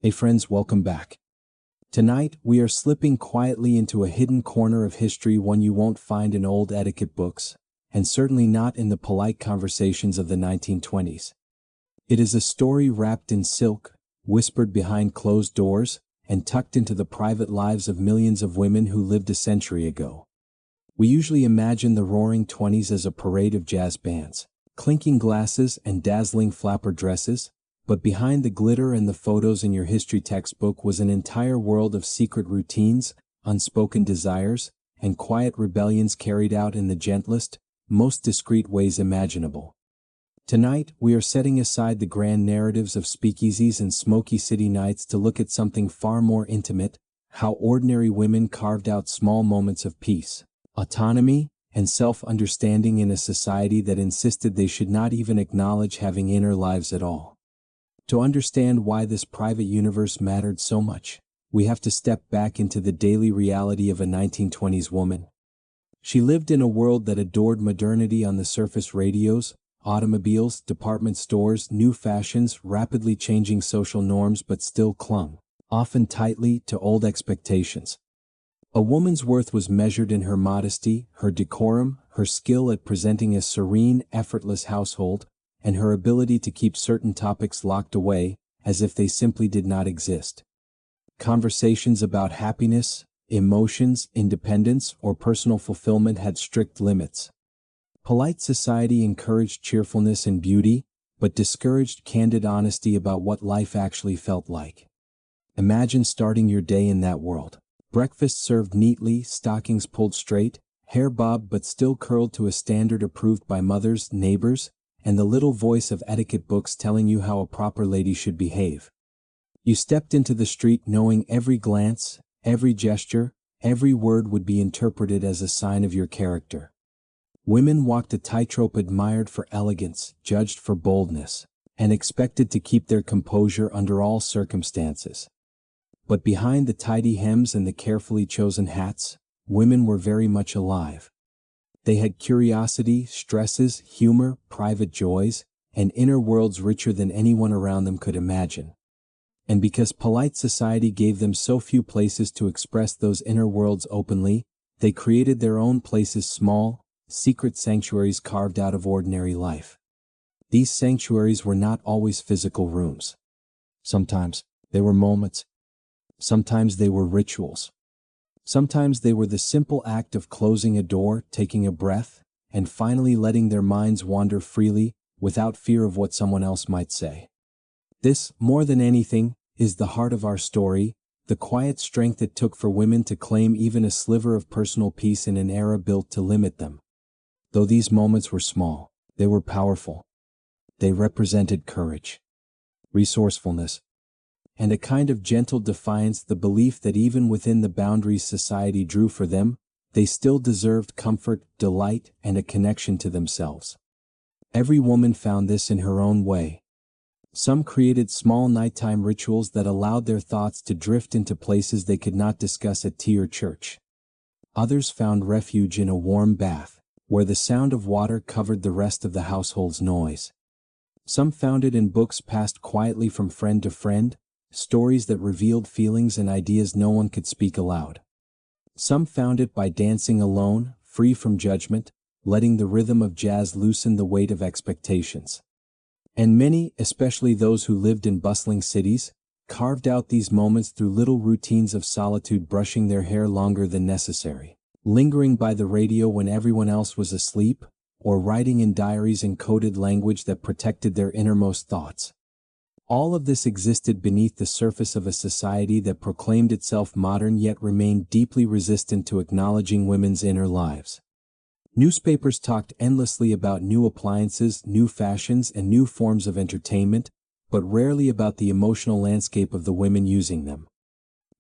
Hey friends, welcome back. Tonight, we are slipping quietly into a hidden corner of history, one you won't find in old etiquette books, and certainly not in the polite conversations of the 1920s. It is a story wrapped in silk, whispered behind closed doors, and tucked into the private lives of millions of women who lived a century ago. We usually imagine the Roaring Twenties as a parade of jazz bands, clinking glasses and dazzling flapper dresses, but behind the glitter and the photos in your history textbook was an entire world of secret routines, unspoken desires, and quiet rebellions carried out in the gentlest, most discreet ways imaginable. Tonight, we are setting aside the grand narratives of speakeasies and smoky city nights to look at something far more intimate: how ordinary women carved out small moments of peace, autonomy, and self-understanding in a society that insisted they should not even acknowledge having inner lives at all. To understand why this private universe mattered so much, we have to step back into the daily reality of a 1920s woman. She lived in a world that adored modernity on the surface: radios, automobiles, department stores, new fashions, rapidly changing social norms, but still clung, often tightly, to old expectations. A woman's worth was measured in her modesty, her decorum, her skill at presenting a serene, effortless household, and her ability to keep certain topics locked away, as if they simply did not exist. Conversations about happiness, emotions, independence, or personal fulfillment had strict limits. Polite society encouraged cheerfulness and beauty, but discouraged candid honesty about what life actually felt like. Imagine starting your day in that world. Breakfast served neatly, stockings pulled straight, hair bobbed but still curled to a standard approved by mothers, neighbors, and the little voice of etiquette books telling you how a proper lady should behave. You stepped into the street knowing every glance, every gesture, every word would be interpreted as a sign of your character. Women walked a tightrope, admired for elegance, judged for boldness, and expected to keep their composure under all circumstances. But behind the tidy hems and the carefully chosen hats, women were very much alive. They had curiosity, stresses, humor, private joys, and inner worlds richer than anyone around them could imagine. And because polite society gave them so few places to express those inner worlds openly, they created their own places: small, secret sanctuaries carved out of ordinary life. These sanctuaries were not always physical rooms. Sometimes they were moments. Sometimes they were rituals. Sometimes they were the simple act of closing a door, taking a breath, and finally letting their minds wander freely, without fear of what someone else might say. This, more than anything, is the heart of our story: the quiet strength it took for women to claim even a sliver of personal peace in an era built to limit them. Though these moments were small, they were powerful. They represented courage, resourcefulness, and a kind of gentle defiance: the belief that even within the boundaries society drew for them, they still deserved comfort, delight, and a connection to themselves. Every woman found this in her own way. Some created small nighttime rituals that allowed their thoughts to drift into places they could not discuss at tea or church. Others found refuge in a warm bath, where the sound of water covered the rest of the household's noise. Some found it in books passed quietly from friend to friend, stories that revealed feelings and ideas no one could speak aloud. Some found it by dancing alone, free from judgment, letting the rhythm of jazz loosen the weight of expectations. And many, especially those who lived in bustling cities, carved out these moments through little routines of solitude: brushing their hair longer than necessary, lingering by the radio when everyone else was asleep, or writing in diaries in coded language that protected their innermost thoughts. All of this existed beneath the surface of a society that proclaimed itself modern yet remained deeply resistant to acknowledging women's inner lives. Newspapers talked endlessly about new appliances, new fashions, and new forms of entertainment, but rarely about the emotional landscape of the women using them.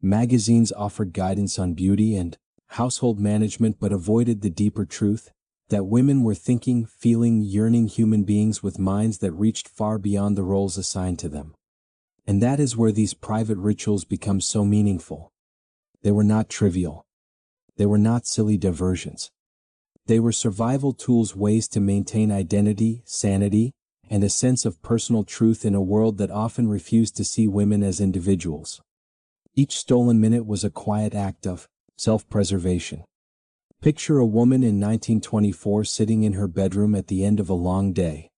Magazines offered guidance on beauty and household management, but avoided the deeper truth that women were thinking, feeling, yearning human beings with minds that reached far beyond the roles assigned to them. And that is where these private rituals become so meaningful. They were not trivial. They were not silly diversions. They were survival tools, ways to maintain identity, sanity, and a sense of personal truth in a world that often refused to see women as individuals. Each stolen minute was a quiet act of self-preservation. Picture a woman in 1924 sitting in her bedroom at the end of a long day.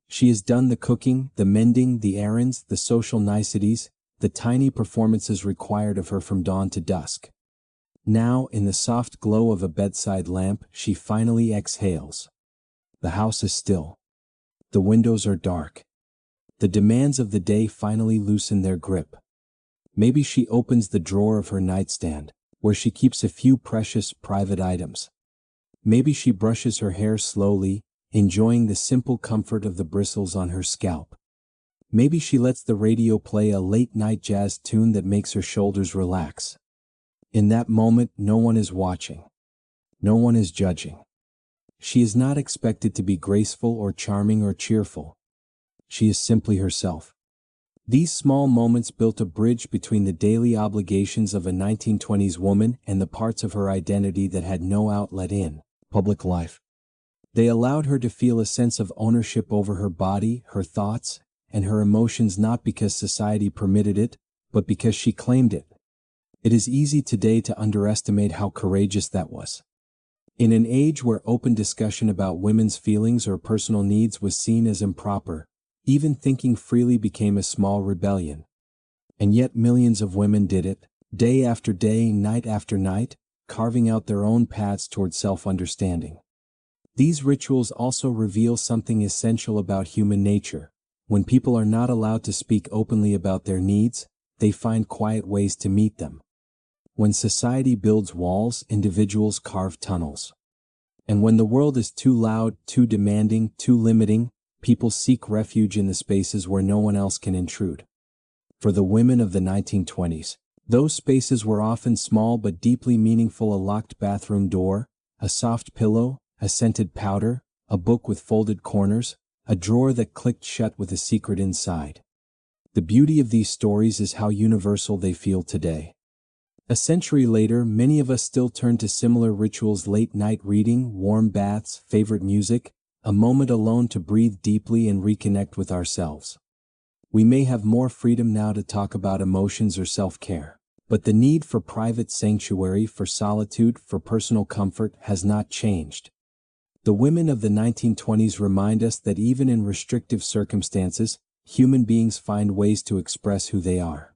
She has done the cooking, the mending, the errands, the social niceties, the tiny performances required of her from dawn to dusk. Now, in the soft glow of a bedside lamp, she finally exhales. The house is still. The windows are dark. The demands of the day finally loosen their grip. Maybe she opens the drawer of her nightstand, where she keeps a few precious private items. Maybe she brushes her hair slowly, enjoying the simple comfort of the bristles on her scalp. Maybe she lets the radio play a late-night jazz tune that makes her shoulders relax. In that moment, no one is watching. No one is judging. She is not expected to be graceful or charming or cheerful. She is simply herself. These small moments built a bridge between the daily obligations of a 1920s woman and the parts of her identity that had no outlet in public life. They allowed her to feel a sense of ownership over her body, her thoughts, and her emotions, not because society permitted it, but because she claimed it. It is easy today to underestimate how courageous that was. In an age where open discussion about women's feelings or personal needs was seen as improper, even thinking freely became a small rebellion. And yet millions of women did it, day after day, night after night, carving out their own paths toward self-understanding. These rituals also reveal something essential about human nature. When people are not allowed to speak openly about their needs, they find quiet ways to meet them. When society builds walls, individuals carve tunnels. And when the world is too loud, too demanding, too limiting, people seek refuge in the spaces where no one else can intrude. For the women of the 1920s, those spaces were often small but deeply meaningful: a locked bathroom door, a soft pillow, a scented powder, a book with folded corners, a drawer that clicked shut with a secret inside. The beauty of these stories is how universal they feel today. A century later, many of us still turn to similar rituals: late-night reading, warm baths, favorite music, a moment alone to breathe deeply and reconnect with ourselves. We may have more freedom now to talk about emotions or self-care, but the need for private sanctuary, for solitude, for personal comfort has not changed. The women of the 1920s remind us that even in restrictive circumstances, human beings find ways to express who they are.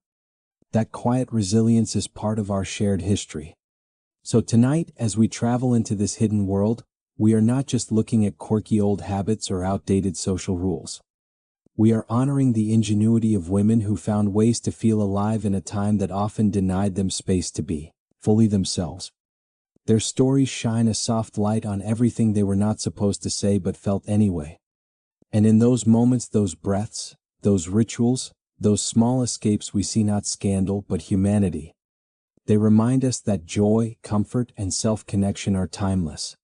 That quiet resilience is part of our shared history. So tonight, as we travel into this hidden world, we are not just looking at quirky old habits or outdated social rules. We are honoring the ingenuity of women who found ways to feel alive in a time that often denied them space to be fully themselves. Their stories shine a soft light on everything they were not supposed to say but felt anyway. And in those moments, those breaths, those rituals, those small escapes, we see not scandal but humanity. They remind us that joy, comfort, and self-connection are timeless.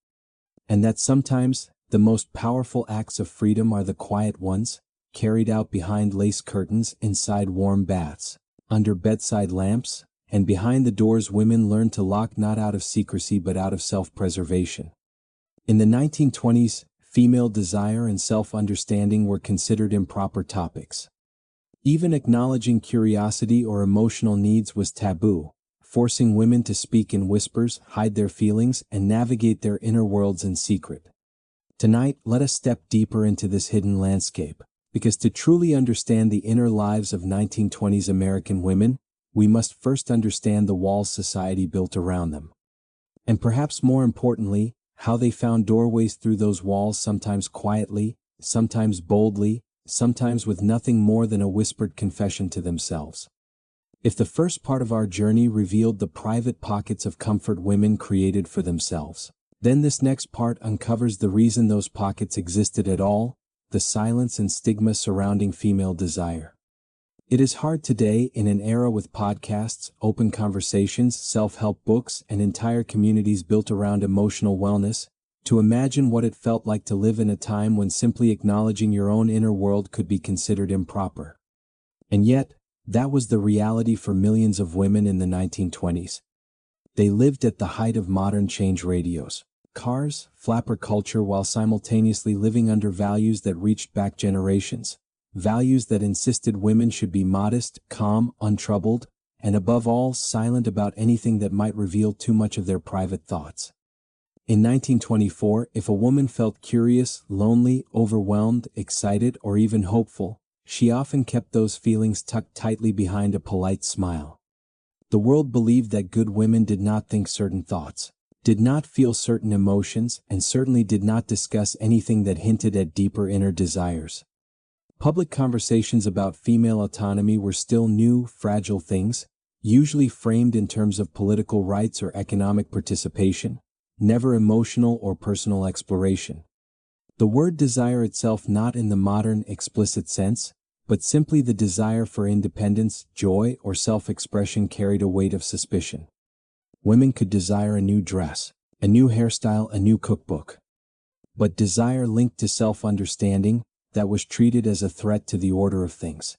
And that sometimes, the most powerful acts of freedom are the quiet ones, carried out behind lace curtains, inside warm baths, under bedside lamps, and behind the doors women learn to lock, not out of secrecy but out of self-preservation. In the 1920s, female desire and self-understanding were considered improper topics. Even acknowledging curiosity or emotional needs was taboo, forcing women to speak in whispers, hide their feelings, and navigate their inner worlds in secret. Tonight, let us step deeper into this hidden landscape, because to truly understand the inner lives of 1920s American women, we must first understand the walls society built around them. And perhaps more importantly, how they found doorways through those walls, sometimes quietly, sometimes boldly, sometimes with nothing more than a whispered confession to themselves. If the first part of our journey revealed the private pockets of comfort women created for themselves, then this next part uncovers the reason those pockets existed at all: the silence and stigma surrounding female desire. It is hard today, in an era with podcasts, open conversations, self-help books, and entire communities built around emotional wellness, to imagine what it felt like to live in a time when simply acknowledging your own inner world could be considered improper. And yet, that was the reality for millions of women in the 1920s. They lived at the height of modern change radios, cars, flapper culture, while simultaneously living under values that reached back generations. Values that insisted women should be modest, calm, untroubled, and above all, silent about anything that might reveal too much of their private thoughts. In 1924, if a woman felt curious, lonely, overwhelmed, excited, or even hopeful, she often kept those feelings tucked tightly behind a polite smile. The world believed that good women did not think certain thoughts, did not feel certain emotions, and certainly did not discuss anything that hinted at deeper inner desires. Public conversations about female autonomy were still new, fragile things, usually framed in terms of political rights or economic participation, never emotional or personal exploration. The word desire itself not in the modern, explicit sense, but simply the desire for independence, joy, or self-expression carried a weight of suspicion. Women could desire a new dress, a new hairstyle, a new cookbook. But desire linked to self-understanding, that was treated as a threat to the order of things.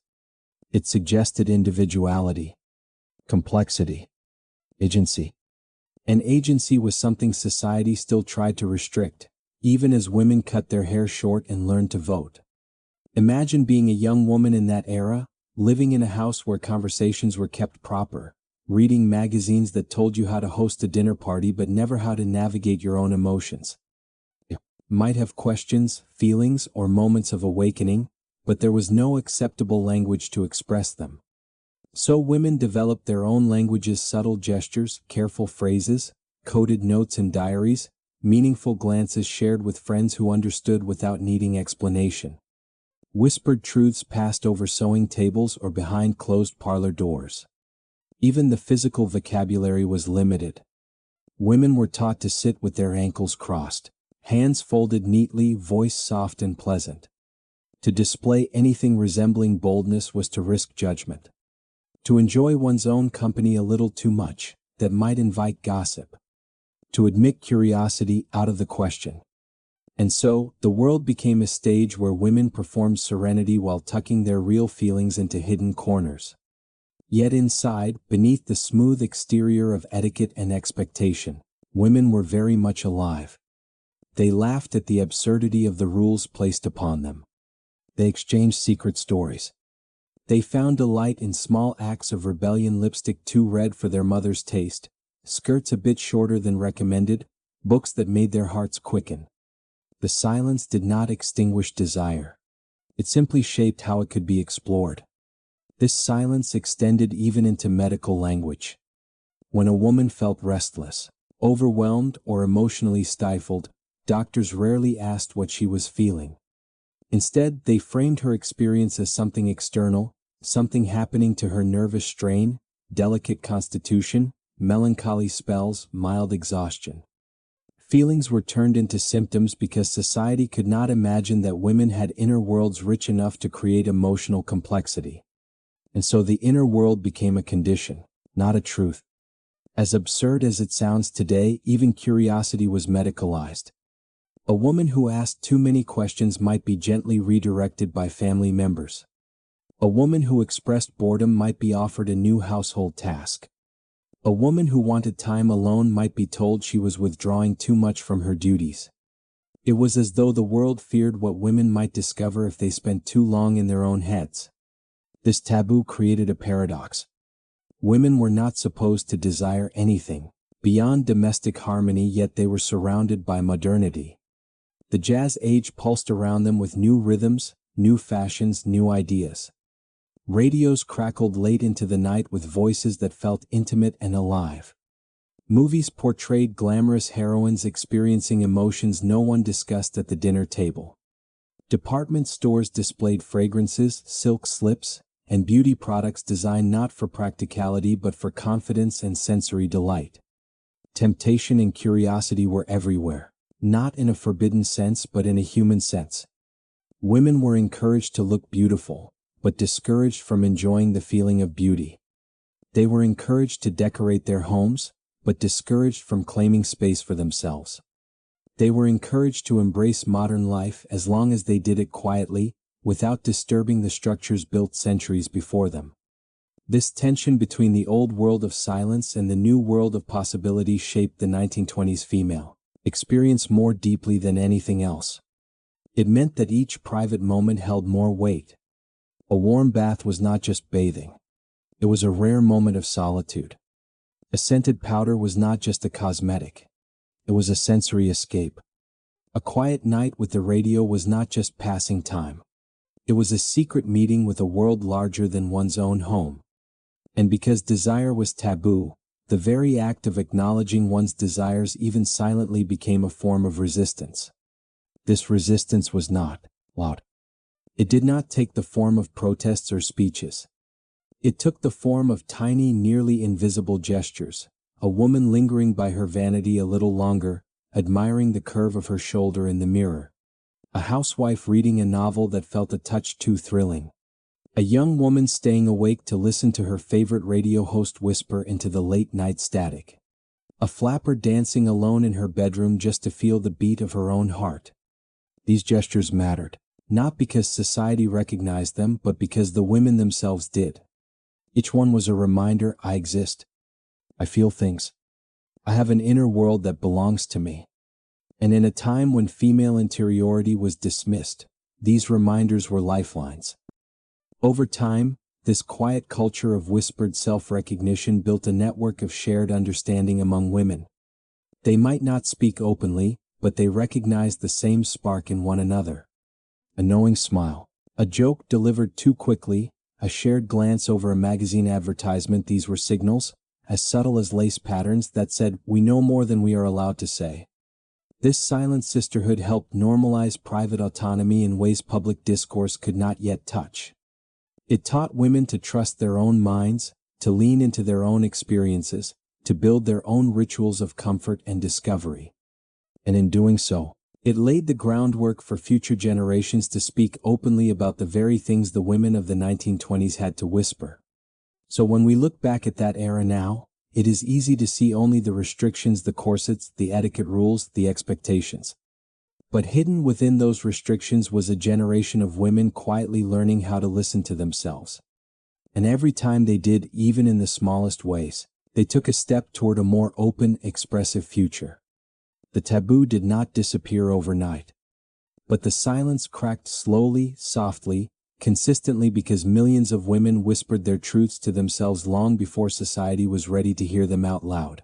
It suggested individuality, complexity, agency. And agency was something society still tried to restrict, even as women cut their hair short and learned to vote. Imagine being a young woman in that era, living in a house where conversations were kept proper, reading magazines that told you how to host a dinner party but never how to navigate your own emotions. You might have questions, feelings, or moments of awakening, but there was no acceptable language to express them. So women developed their own languages, subtle gestures, careful phrases, coded notes and diaries, meaningful glances shared with friends who understood without needing explanation. Whispered truths passed over sewing tables or behind closed parlor doors. Even the physical vocabulary was limited. Women were taught to sit with their ankles crossed, hands folded neatly, voice soft and pleasant. To display anything resembling boldness was to risk judgment. To enjoy one's own company a little too much, that might invite gossip. To admit curiosity out of the question. And so, the world became a stage where women performed serenity while tucking their real feelings into hidden corners. Yet inside, beneath the smooth exterior of etiquette and expectation, women were very much alive. They laughed at the absurdity of the rules placed upon them. They exchanged secret stories. They found delight in small acts of rebellion: lipstick too red for their mother's taste, skirts a bit shorter than recommended, books that made their hearts quicken. The silence did not extinguish desire. It simply shaped how it could be explored. This silence extended even into medical language. When a woman felt restless, overwhelmed, or emotionally stifled, doctors rarely asked what she was feeling. Instead, they framed her experience as something external, something happening to her: nervous strain, delicate constitution, melancholy spells, mild exhaustion. Feelings were turned into symptoms because society could not imagine that women had inner worlds rich enough to create emotional complexity. And so the inner world became a condition, not a truth. As absurd as it sounds today, even curiosity was medicalized. A woman who asked too many questions might be gently redirected by family members. A woman who expressed boredom might be offered a new household task. A woman who wanted time alone might be told she was withdrawing too much from her duties. It was as though the world feared what women might discover if they spent too long in their own heads. This taboo created a paradox. Women were not supposed to desire anything beyond domestic harmony, yet they were surrounded by modernity. The jazz age pulsed around them with new rhythms, new fashions, new ideas. Radios crackled late into the night with voices that felt intimate and alive. Movies portrayed glamorous heroines experiencing emotions no one discussed at the dinner table. Department stores displayed fragrances, silk slips, and beauty products designed not for practicality but for confidence and sensory delight. Temptation and curiosity were everywhere, not in a forbidden sense but in a human sense. Women were encouraged to look beautiful, but discouraged from enjoying the feeling of beauty. They were encouraged to decorate their homes, but discouraged from claiming space for themselves. They were encouraged to embrace modern life as long as they did it quietly, without disturbing the structures built centuries before them. This tension between the old world of silence and the new world of possibility shaped the 1920s female. experience more deeply than anything else. It meant that each private moment held more weight. A warm bath was not just bathing. It was a rare moment of solitude. A scented powder was not just a cosmetic. It was a sensory escape. A quiet night with the radio was not just passing time. It was a secret meeting with a world larger than one's own home. And because desire was taboo, the very act of acknowledging one's desires even silently became a form of resistance. This resistance was not loud. It did not take the form of protests or speeches. It took the form of tiny, nearly invisible gestures, a woman lingering by her vanity a little longer, admiring the curve of her shoulder in the mirror. A housewife reading a novel that felt a touch too thrilling. A young woman staying awake to listen to her favorite radio host whisper into the late-night static. A flapper dancing alone in her bedroom just to feel the beat of her own heart. These gestures mattered, not because society recognized them, but because the women themselves did. Each one was a reminder: I exist. I feel things. I have an inner world that belongs to me. And in a time when female interiority was dismissed, these reminders were lifelines. Over time, this quiet culture of whispered self-recognition built a network of shared understanding among women. They might not speak openly, but they recognized the same spark in one another. A knowing smile, a joke delivered too quickly, a shared glance over a magazine advertisement. These were signals, as subtle as lace patterns, that said, we know more than we are allowed to say. This silent sisterhood helped normalize private autonomy in ways public discourse could not yet touch. It taught women to trust their own minds, to lean into their own experiences, to build their own rituals of comfort and discovery. And in doing so, it laid the groundwork for future generations to speak openly about the very things the women of the 1920s had to whisper. So when we look back at that era now, it is easy to see only the restrictions, the corsets, the etiquette rules, the expectations. But hidden within those restrictions was a generation of women quietly learning how to listen to themselves. And every time they did, even in the smallest ways, they took a step toward a more open, expressive future. The taboo did not disappear overnight. But the silence cracked slowly, softly, consistently, because millions of women whispered their truths to themselves long before society was ready to hear them out loud.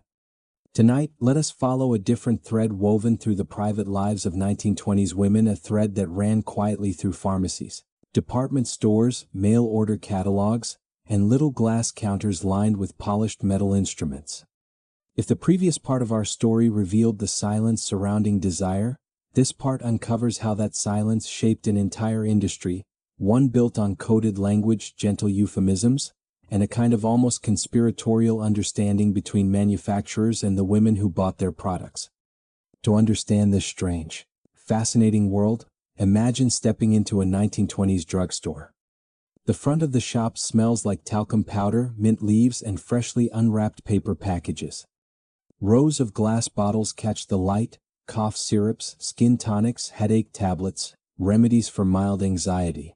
Tonight, let us follow a different thread woven through the private lives of 1920s women, a thread that ran quietly through pharmacies, department stores, mail-order catalogs, and little glass counters lined with polished metal instruments. If the previous part of our story revealed the silence surrounding desire, this part uncovers how that silence shaped an entire industry, one built on coded language, gentle euphemisms, and a kind of almost conspiratorial understanding between manufacturers and the women who bought their products. To understand this strange, fascinating world, imagine stepping into a 1920s drugstore. The front of the shop smells like talcum powder, mint leaves, and freshly unwrapped paper packages. Rows of glass bottles catch the light: cough syrups, skin tonics, headache tablets, remedies for mild anxiety.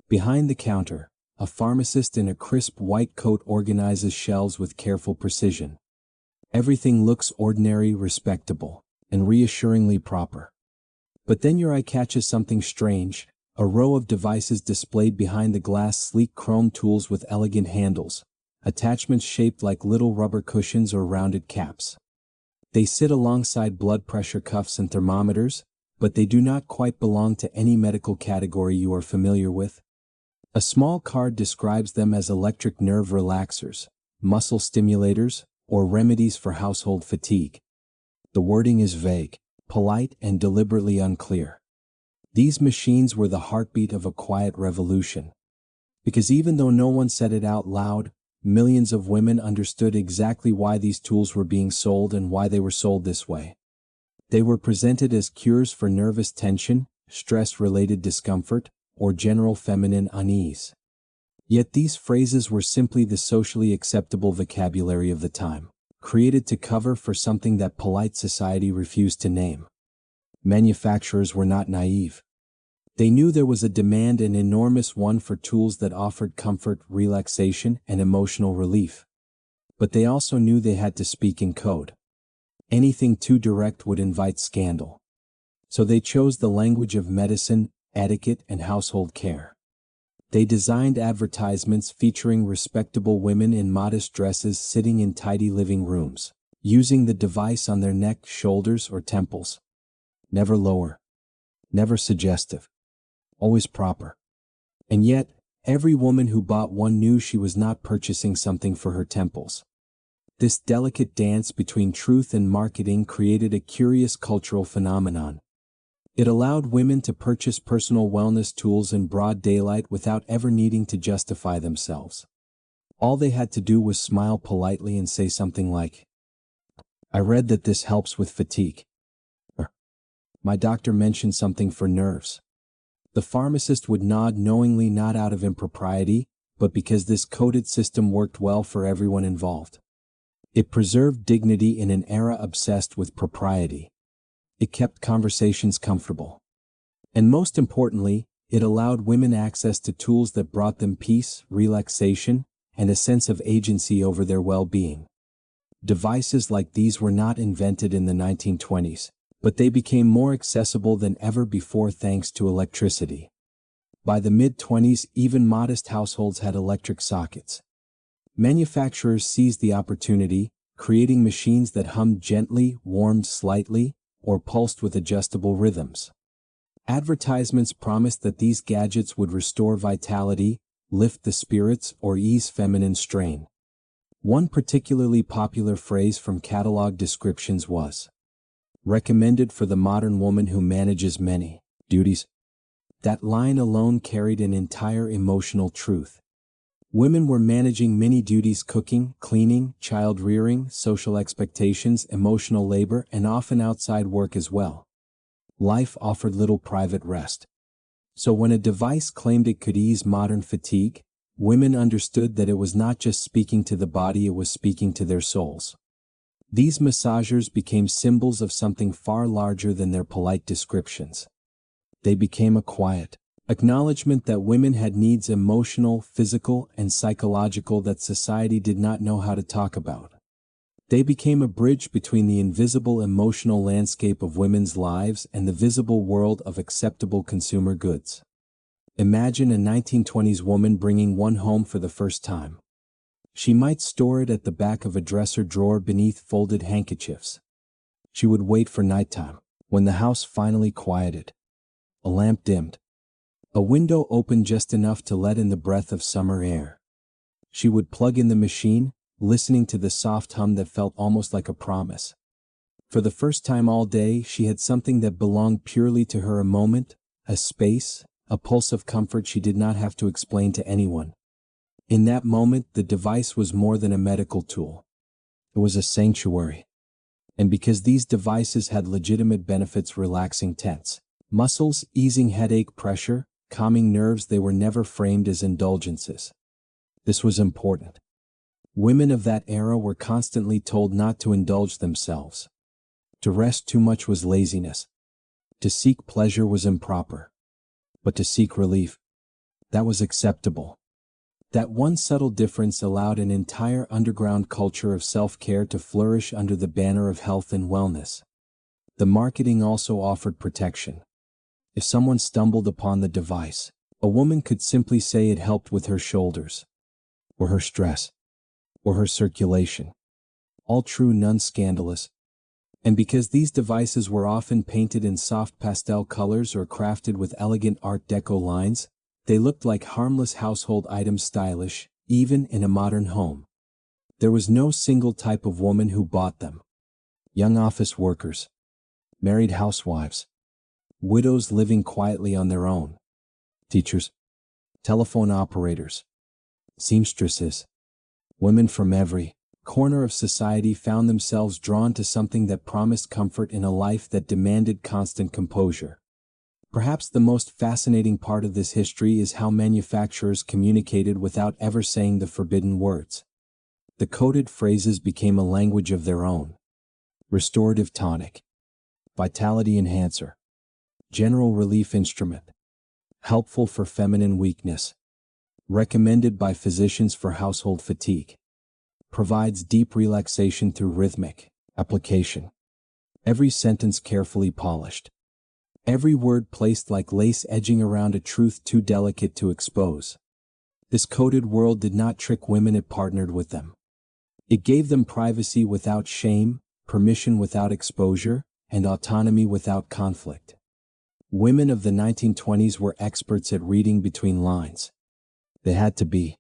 Behind the counter, a pharmacist in a crisp white coat organizes shelves with careful precision. Everything looks ordinary, respectable, and reassuringly proper. But then your eye catches something strange: a row of devices displayed behind the glass, sleek chrome tools with elegant handles, attachments shaped like little rubber cushions or rounded caps. They sit alongside blood pressure cuffs and thermometers, but they do not quite belong to any medical category you are familiar with. A small card describes them as electric nerve relaxers, muscle stimulators, or remedies for household fatigue. The wording is vague, polite, and deliberately unclear. These machines were the heartbeat of a quiet revolution. Because even though no one said it out loud, millions of women understood exactly why these tools were being sold and why they were sold this way. They were presented as cures for nervous tension, stress-related discomfort, or general feminine unease. Yet these phrases were simply the socially acceptable vocabulary of the time, created to cover for something that polite society refused to name. Manufacturers were not naive. They knew there was a demand, an enormous one, for tools that offered comfort, relaxation, and emotional relief. But they also knew they had to speak in code. Anything too direct would invite scandal. So they chose the language of medicine, etiquette, and household care. They designed advertisements featuring respectable women in modest dresses sitting in tidy living rooms, using the device on their neck, shoulders, or temples. Never lower. Never suggestive. Always proper. And yet, every woman who bought one knew she was not purchasing something for her temples. This delicate dance between truth and marketing created a curious cultural phenomenon. It allowed women to purchase personal wellness tools in broad daylight without ever needing to justify themselves. All they had to do was smile politely and say something like, "I read that this helps with fatigue." Or, "My doctor mentioned something for nerves." The pharmacist would nod knowingly, not out of impropriety, but because this coded system worked well for everyone involved. It preserved dignity in an era obsessed with propriety. It kept conversations comfortable. And most importantly, it allowed women access to tools that brought them peace, relaxation, and a sense of agency over their well-being. Devices like these were not invented in the 1920s, but they became more accessible than ever before thanks to electricity. By the mid-20s, even modest households had electric sockets. Manufacturers seized the opportunity, creating machines that hummed gently, warmed slightly, or pulsed with adjustable rhythms. Advertisements promised that these gadgets would restore vitality, lift the spirits, or ease feminine strain. One particularly popular phrase from catalog descriptions was, "Recommended for the modern woman who manages many duties." That line alone carried an entire emotional truth. Women were managing many duties: cooking, cleaning, child rearing, social expectations, emotional labor, and often outside work as well. Life offered little private rest. So when a device claimed it could ease modern fatigue, women understood that it was not just speaking to the body, it was speaking to their souls. These massagers became symbols of something far larger than their polite descriptions. They became a quiet acknowledgement that women had needs, emotional, physical, and psychological, that society did not know how to talk about. They became a bridge between the invisible emotional landscape of women's lives and the visible world of acceptable consumer goods. Imagine a 1920s woman bringing one home for the first time. She might store it at the back of a dresser drawer beneath folded handkerchiefs. She would wait for nighttime, when the house finally quieted. A lamp dimmed. A window opened just enough to let in the breath of summer air. She would plug in the machine, listening to the soft hum that felt almost like a promise. For the first time all day, she had something that belonged purely to her, a moment, a space, a pulse of comfort she did not have to explain to anyone. In that moment, the device was more than a medical tool. It was a sanctuary. And because these devices had legitimate benefits, relaxing tense muscles, easing headache pressure, calming nerves, they were never framed as indulgences. This was important. Women of that era were constantly told not to indulge themselves. To rest too much was laziness. To seek pleasure was improper. But to seek relief, that was acceptable. That one subtle difference allowed an entire underground culture of self-care to flourish under the banner of health and wellness. The marketing also offered protection. If someone stumbled upon the device, a woman could simply say it helped with her shoulders, or her stress, or her circulation. All true, none scandalous. And because these devices were often painted in soft pastel colors or crafted with elegant Art Deco lines, they looked like harmless household items, stylish, even in a modern home. There was no single type of woman who bought them. Young office workers, married housewives, widows living quietly on their own, teachers, telephone operators, seamstresses. Women from every corner of society found themselves drawn to something that promised comfort in a life that demanded constant composure. Perhaps the most fascinating part of this history is how manufacturers communicated without ever saying the forbidden words. The coded phrases became a language of their own. Restorative tonic, vitality enhancer, general relief instrument, helpful for feminine weakness, recommended by physicians for household fatigue, provides deep relaxation through rhythmic application. every sentence carefully polished, every word placed like lace edging around a truth too delicate to expose. This coded world did not trick women, it partnered with them. It gave them privacy without shame, permission without exposure, and autonomy without conflict. Women of the 1920s were experts at reading between lines. They had to be.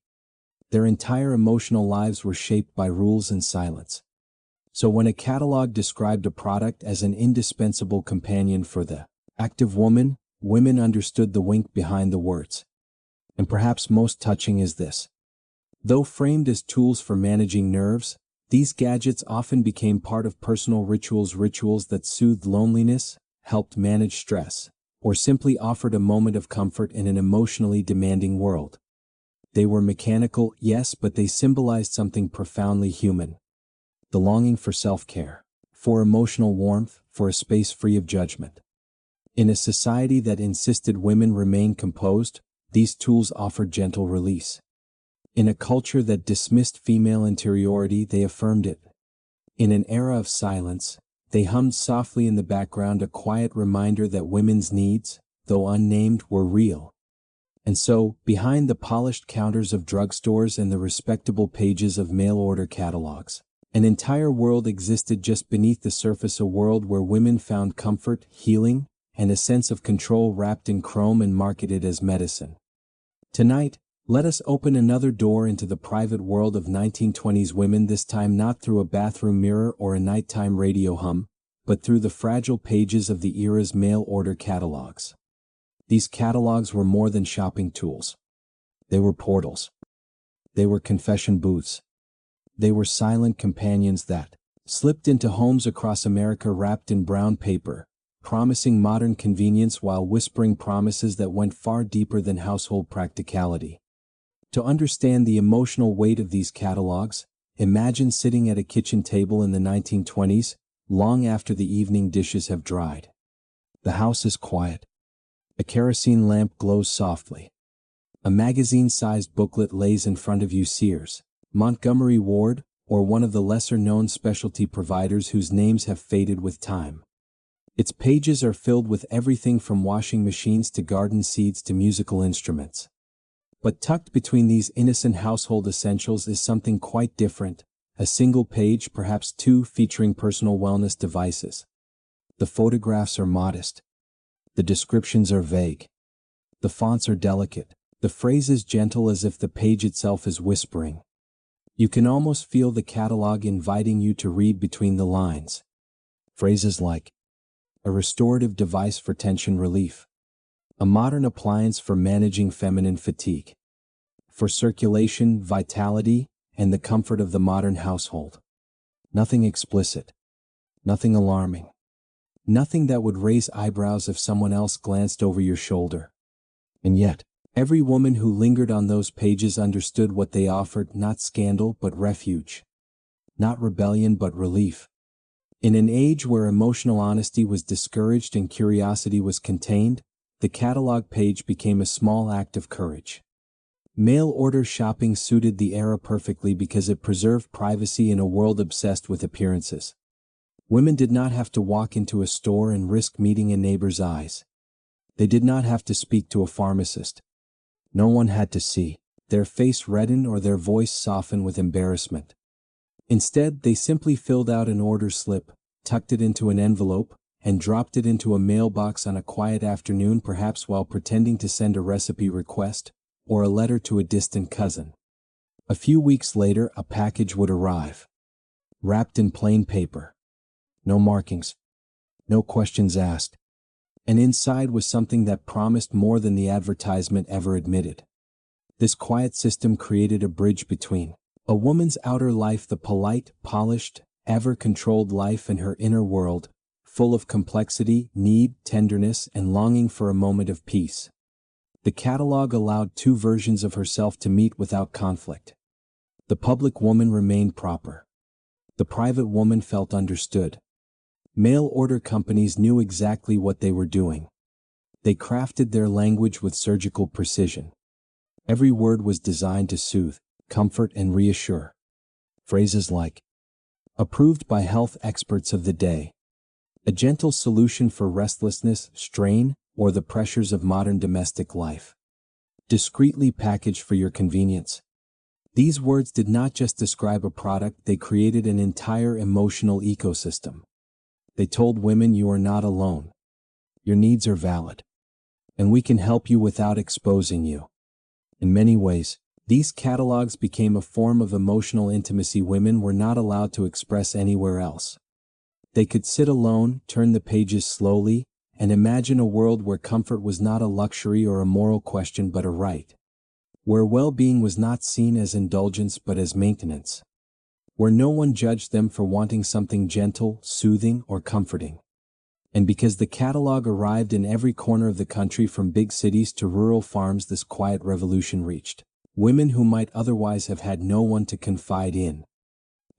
Their entire emotional lives were shaped by rules and silence. So when a catalog described a product as an indispensable companion for the active woman, women understood the wink behind the words. And perhaps most touching is this. Though framed as tools for managing nerves, these gadgets often became part of personal rituals that soothed loneliness, helped manage stress, or simply offered a moment of comfort in an emotionally demanding world. They were mechanical, yes, but they symbolized something profoundly human. The longing for self-care, for emotional warmth, for a space free of judgment. In a society that insisted women remain composed, these tools offered gentle release. In a culture that dismissed female interiority, they affirmed it. In an era of silence, they hummed softly in the background, a quiet reminder that women's needs, though unnamed, were real. And so, behind the polished counters of drugstores and the respectable pages of mail-order catalogs, an entire world existed just beneath the surface, a world where women found comfort, healing, and a sense of control wrapped in chrome and marketed as medicine. Tonight, let us open another door into the private world of 1920s women, this time not through a bathroom mirror or a nighttime radio hum, but through the fragile pages of the era's mail-order catalogs. These catalogs were more than shopping tools. They were portals. They were confession booths. They were silent companions that slipped into homes across America wrapped in brown paper, promising modern convenience while whispering promises that went far deeper than household practicality. To understand the emotional weight of these catalogs, imagine sitting at a kitchen table in the 1920s, long after the evening dishes have dried. The house is quiet. A kerosene lamp glows softly. A magazine-sized booklet lays in front of you, Sears, Montgomery Ward, or one of the lesser-known specialty providers whose names have faded with time. Its pages are filled with everything from washing machines to garden seeds to musical instruments. But tucked between these innocent household essentials is something quite different, a single page, perhaps two, featuring personal wellness devices. The photographs are modest. The descriptions are vague. The fonts are delicate. The phrases gentle, as if the page itself is whispering. You can almost feel the catalog inviting you to read between the lines. Phrases like, a restorative device for tension relief. A modern appliance for managing feminine fatigue. For circulation, vitality, and the comfort of the modern household. Nothing explicit. Nothing alarming. Nothing that would raise eyebrows if someone else glanced over your shoulder. And yet, every woman who lingered on those pages understood what they offered, not scandal but refuge. Not rebellion but relief. In an age where emotional honesty was discouraged and curiosity was contained, the catalog page became a small act of courage. Mail-order shopping suited the era perfectly because it preserved privacy in a world obsessed with appearances. Women did not have to walk into a store and risk meeting a neighbor's eyes. They did not have to speak to a pharmacist. No one had to see their face redden or their voice soften with embarrassment. Instead, they simply filled out an order slip, tucked it into an envelope, and dropped it into a mailbox on a quiet afternoon, perhaps while pretending to send a recipe request or a letter to a distant cousin. A few weeks later, a package would arrive, wrapped in plain paper. No markings. No questions asked. And inside was something that promised more than the advertisement ever admitted. This quiet system created a bridge between a woman's outer life, the polite, polished, ever-controlled life, and her inner world, full of complexity, need, tenderness, and longing for a moment of peace. The catalog allowed two versions of herself to meet without conflict. The public woman remained proper. The private woman felt understood. Mail-order companies knew exactly what they were doing. They crafted their language with surgical precision. Every word was designed to soothe, comfort, and reassure. Phrases like, approved by health experts of the day. A gentle solution for restlessness, strain, or the pressures of modern domestic life. Discreetly packaged for your convenience. These words did not just describe a product, they created an entire emotional ecosystem. They told women you are not alone. Your needs are valid. And we can help you without exposing you. In many ways, these catalogs became a form of emotional intimacy women were not allowed to express anywhere else. They could sit alone, turn the pages slowly, and imagine a world where comfort was not a luxury or a moral question but a right. Where well-being was not seen as indulgence but as maintenance. Where no one judged them for wanting something gentle, soothing, or comforting. And because the catalog arrived in every corner of the country from big cities to rural farms, this quiet revolution reached women who might otherwise have had no one to confide in.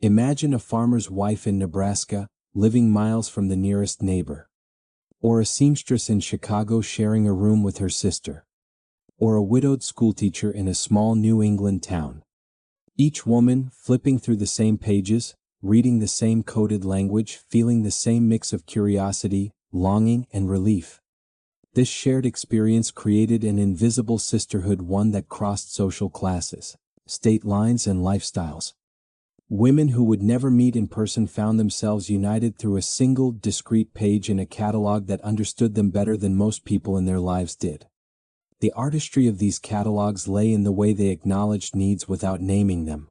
Imagine a farmer's wife in Nebraska, living miles from the nearest neighbor. Or a seamstress in Chicago sharing a room with her sister. Or a widowed schoolteacher in a small New England town. Each woman, flipping through the same pages, reading the same coded language, feeling the same mix of curiosity, longing, and relief. This shared experience created an invisible sisterhood, one that crossed social classes, state lines, and lifestyles. Women who would never meet in person found themselves united through a single, discrete page in a catalog that understood them better than most people in their lives did. The artistry of these catalogs lay in the way they acknowledged needs without naming them.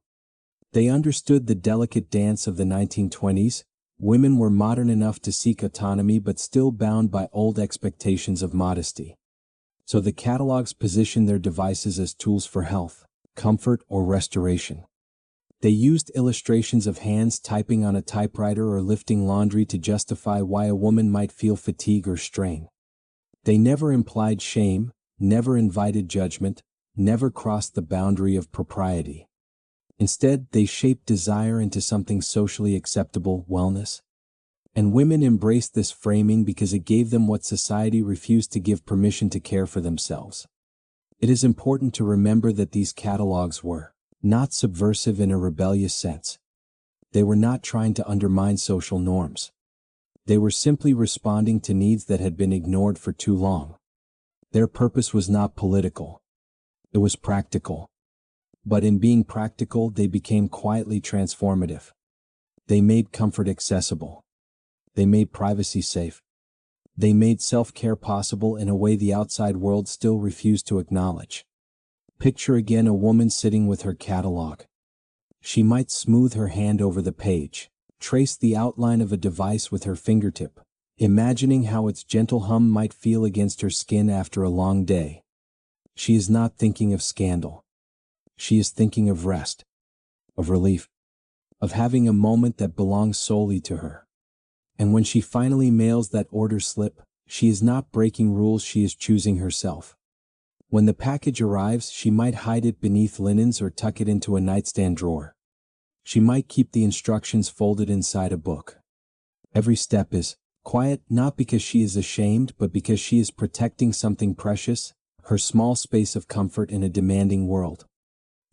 They understood the delicate dance of the 1920s. Women were modern enough to seek autonomy but still bound by old expectations of modesty. So the catalogs positioned their devices as tools for health, comfort, or restoration. They used illustrations of hands typing on a typewriter or lifting laundry to justify why a woman might feel fatigue or strain. They never implied shame, never invited judgment, never crossed the boundary of propriety. Instead, they shaped desire into something socially acceptable, wellness. And women embraced this framing because it gave them what society refused to give: permission to care for themselves. It is important to remember that these catalogs were not subversive in a rebellious sense. They were not trying to undermine social norms. They were simply responding to needs that had been ignored for too long. Their purpose was not political. It was practical. But in being practical, they became quietly transformative. They made comfort accessible. They made privacy safe. They made self-care possible in a way the outside world still refused to acknowledge. Picture again a woman sitting with her catalog. She might smooth her hand over the page, trace the outline of a device with her fingertip, imagining how its gentle hum might feel against her skin after a long day. She is not thinking of scandal. She is thinking of rest, of relief, of having a moment that belongs solely to her. And when she finally mails that order slip, she is not breaking rules, she is choosing herself. When the package arrives, she might hide it beneath linens or tuck it into a nightstand drawer. She might keep the instructions folded inside a book. Every step is quiet, not because she is ashamed, but because she is protecting something precious, her small space of comfort in a demanding world.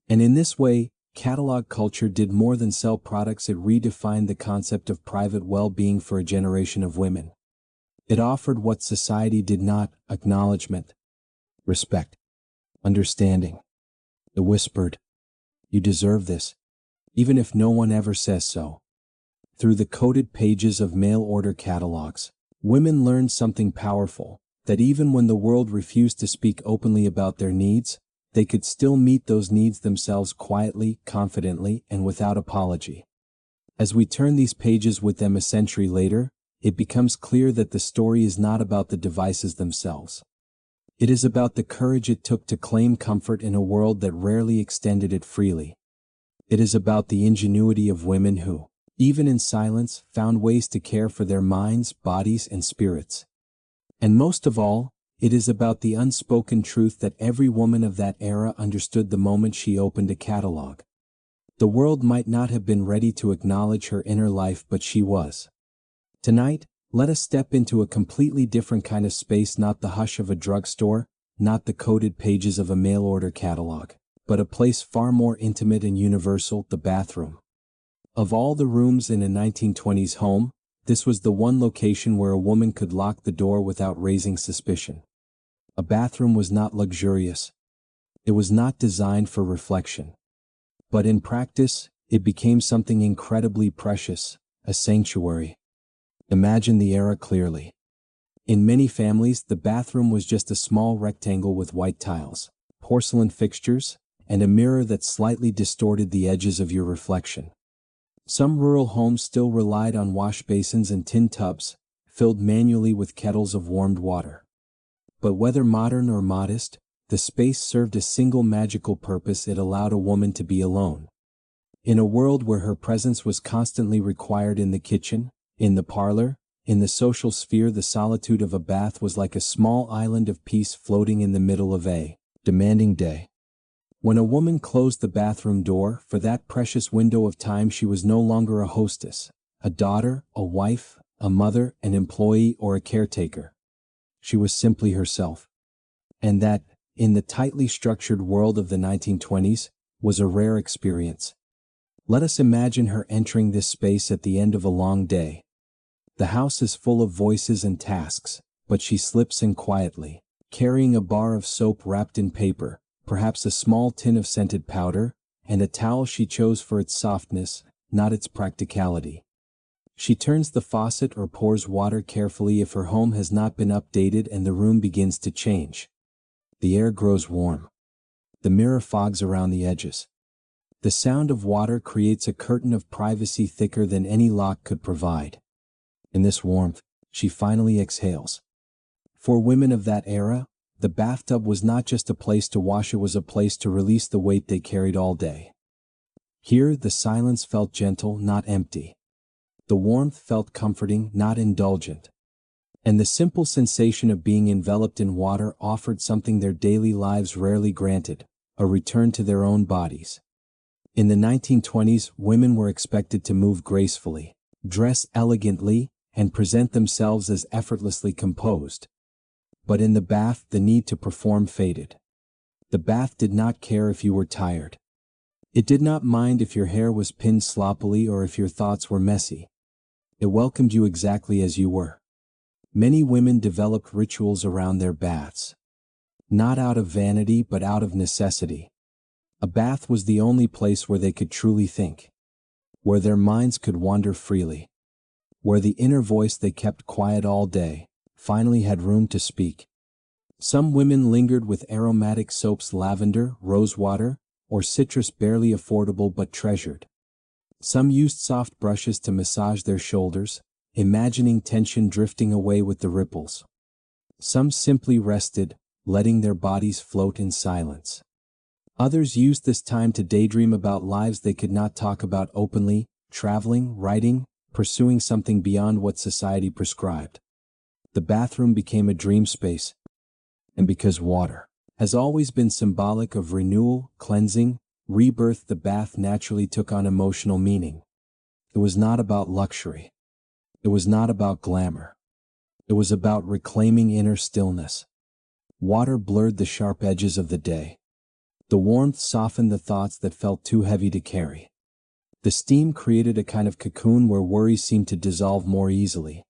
And in this way, catalog culture did more than sell products. It redefined the concept of private well-being for a generation of women. It offered what society did not: acknowledgement, respect, understanding. It whispered, "You deserve this," even if no one ever says so. Through the coded pages of mail-order catalogs, women learned something powerful, that even when the world refused to speak openly about their needs, they could still meet those needs themselves quietly, confidently, and without apology. As we turn these pages with them a century later, it becomes clear that the story is not about the devices themselves. It is about the courage it took to claim comfort in a world that rarely extended it freely. It is about the ingenuity of women who, even in silence, found ways to care for their minds, bodies, and spirits. And most of all, it is about the unspoken truth that every woman of that era understood the moment she opened a catalog. The world might not have been ready to acknowledge her inner life, but she was. Tonight, let us step into a completely different kind of space, not the hush of a drugstore, not the coded pages of a mail-order catalog, but a place far more intimate and universal: the bathroom. Of all the rooms in a 1920s home, This was the one location where a woman could lock the door without raising suspicion. A bathroom was not luxurious. It was not designed for reflection. But in practice, it became something incredibly precious, a sanctuary. Imagine the era clearly. In many families, the bathroom was just a small rectangle with white tiles, porcelain fixtures, and a mirror that slightly distorted the edges of your reflection. Some rural homes still relied on wash basins and tin tubs, filled manually with kettles of warmed water. But whether modern or modest, the space served a single magical purpose: it allowed a woman to be alone. In a world where her presence was constantly required in the kitchen, in the parlor, in the social sphere, the solitude of a bath was like a small island of peace floating in the middle of a demanding day. When a woman closed the bathroom door, for that precious window of time, she was no longer a hostess, a daughter, a wife, a mother, an employee, or a caretaker. She was simply herself. And that, in the tightly structured world of the 1920s, was a rare experience. Let us imagine her entering this space at the end of a long day. The house is full of voices and tasks, but she slips in quietly, carrying a bar of soap wrapped in paper, perhaps a small tin of scented powder, and a towel she chose for its softness, not its practicality. She turns the faucet or pours water carefully if her home has not been updated, and the room begins to change. The air grows warm. The mirror fogs around the edges. The sound of water creates a curtain of privacy thicker than any lock could provide. In this warmth, she finally exhales. For women of that era, the bathtub was not just a place to wash, it was a place to release the weight they carried all day. Here, the silence felt gentle, not empty. The warmth felt comforting, not indulgent. And the simple sensation of being enveloped in water offered something their daily lives rarely granted: a return to their own bodies. In the 1920s, women were expected to move gracefully, dress elegantly, and present themselves as effortlessly composed. But in the bath, the need to perform faded. The bath did not care if you were tired. It did not mind if your hair was pinned sloppily or if your thoughts were messy. It welcomed you exactly as you were. Many women developed rituals around their baths. Not out of vanity, but out of necessity. A bath was the only place where they could truly think, where their minds could wander freely, where the inner voice they kept quiet all day finally had room to speak. Some women lingered with aromatic soaps, lavender, rosewater, or citrus, barely affordable but treasured. Some used soft brushes to massage their shoulders, imagining tension drifting away with the ripples. Some simply rested, letting their bodies float in silence. Others used this time to daydream about lives they could not talk about openly, traveling, writing, pursuing something beyond what society prescribed. The bathroom became a dream space. And because water has always been symbolic of renewal, cleansing, rebirth, the bath naturally took on emotional meaning. It was not about luxury. It was not about glamour. It was about reclaiming inner stillness. Water blurred the sharp edges of the day. The warmth softened the thoughts that felt too heavy to carry. The steam created a kind of cocoon where worries seemed to dissolve more easily.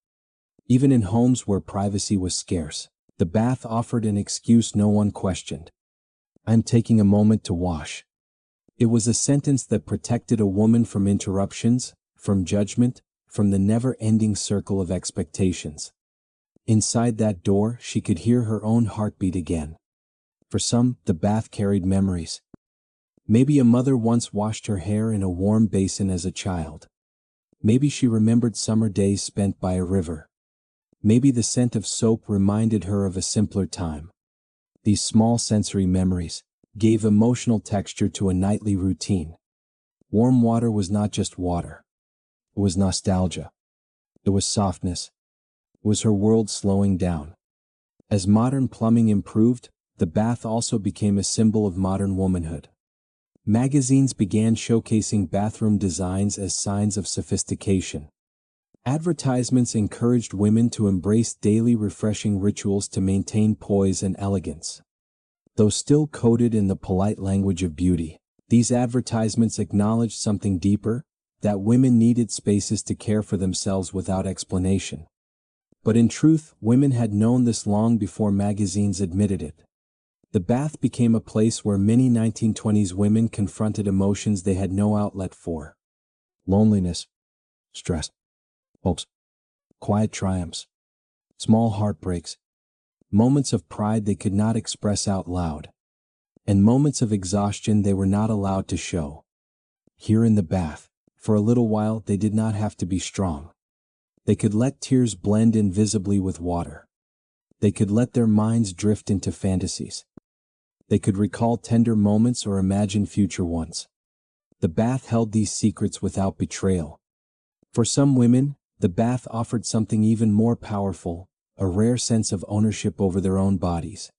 Even in homes where privacy was scarce, the bath offered an excuse no one questioned. "I'm taking a moment to wash." It was a sentence that protected a woman from interruptions, from judgment, from the never-ending circle of expectations. Inside that door, she could hear her own heartbeat again. For some, the bath carried memories. Maybe a mother once washed her hair in a warm basin as a child. Maybe she remembered summer days spent by a river. Maybe the scent of soap reminded her of a simpler time. These small sensory memories gave emotional texture to a nightly routine. Warm water was not just water. It was nostalgia. It was softness. It was her world slowing down. As modern plumbing improved, the bath also became a symbol of modern womanhood. Magazines began showcasing bathroom designs as signs of sophistication. Advertisements encouraged women to embrace daily refreshing rituals to maintain poise and elegance. Though still coded in the polite language of beauty, these advertisements acknowledged something deeper: that women needed spaces to care for themselves without explanation. But in truth, women had known this long before magazines admitted it. The bath became a place where many 1920s women confronted emotions they had no outlet for. Loneliness, stress, hopes, quiet triumphs, small heartbreaks, moments of pride they could not express out loud, and moments of exhaustion they were not allowed to show. Here in the bath, for a little while they did not have to be strong. They could let tears blend invisibly with water. They could let their minds drift into fantasies. They could recall tender moments or imagine future ones. The bath held these secrets without betrayal. For some women, the bath offered something even more powerful, a rare sense of ownership over their own bodies.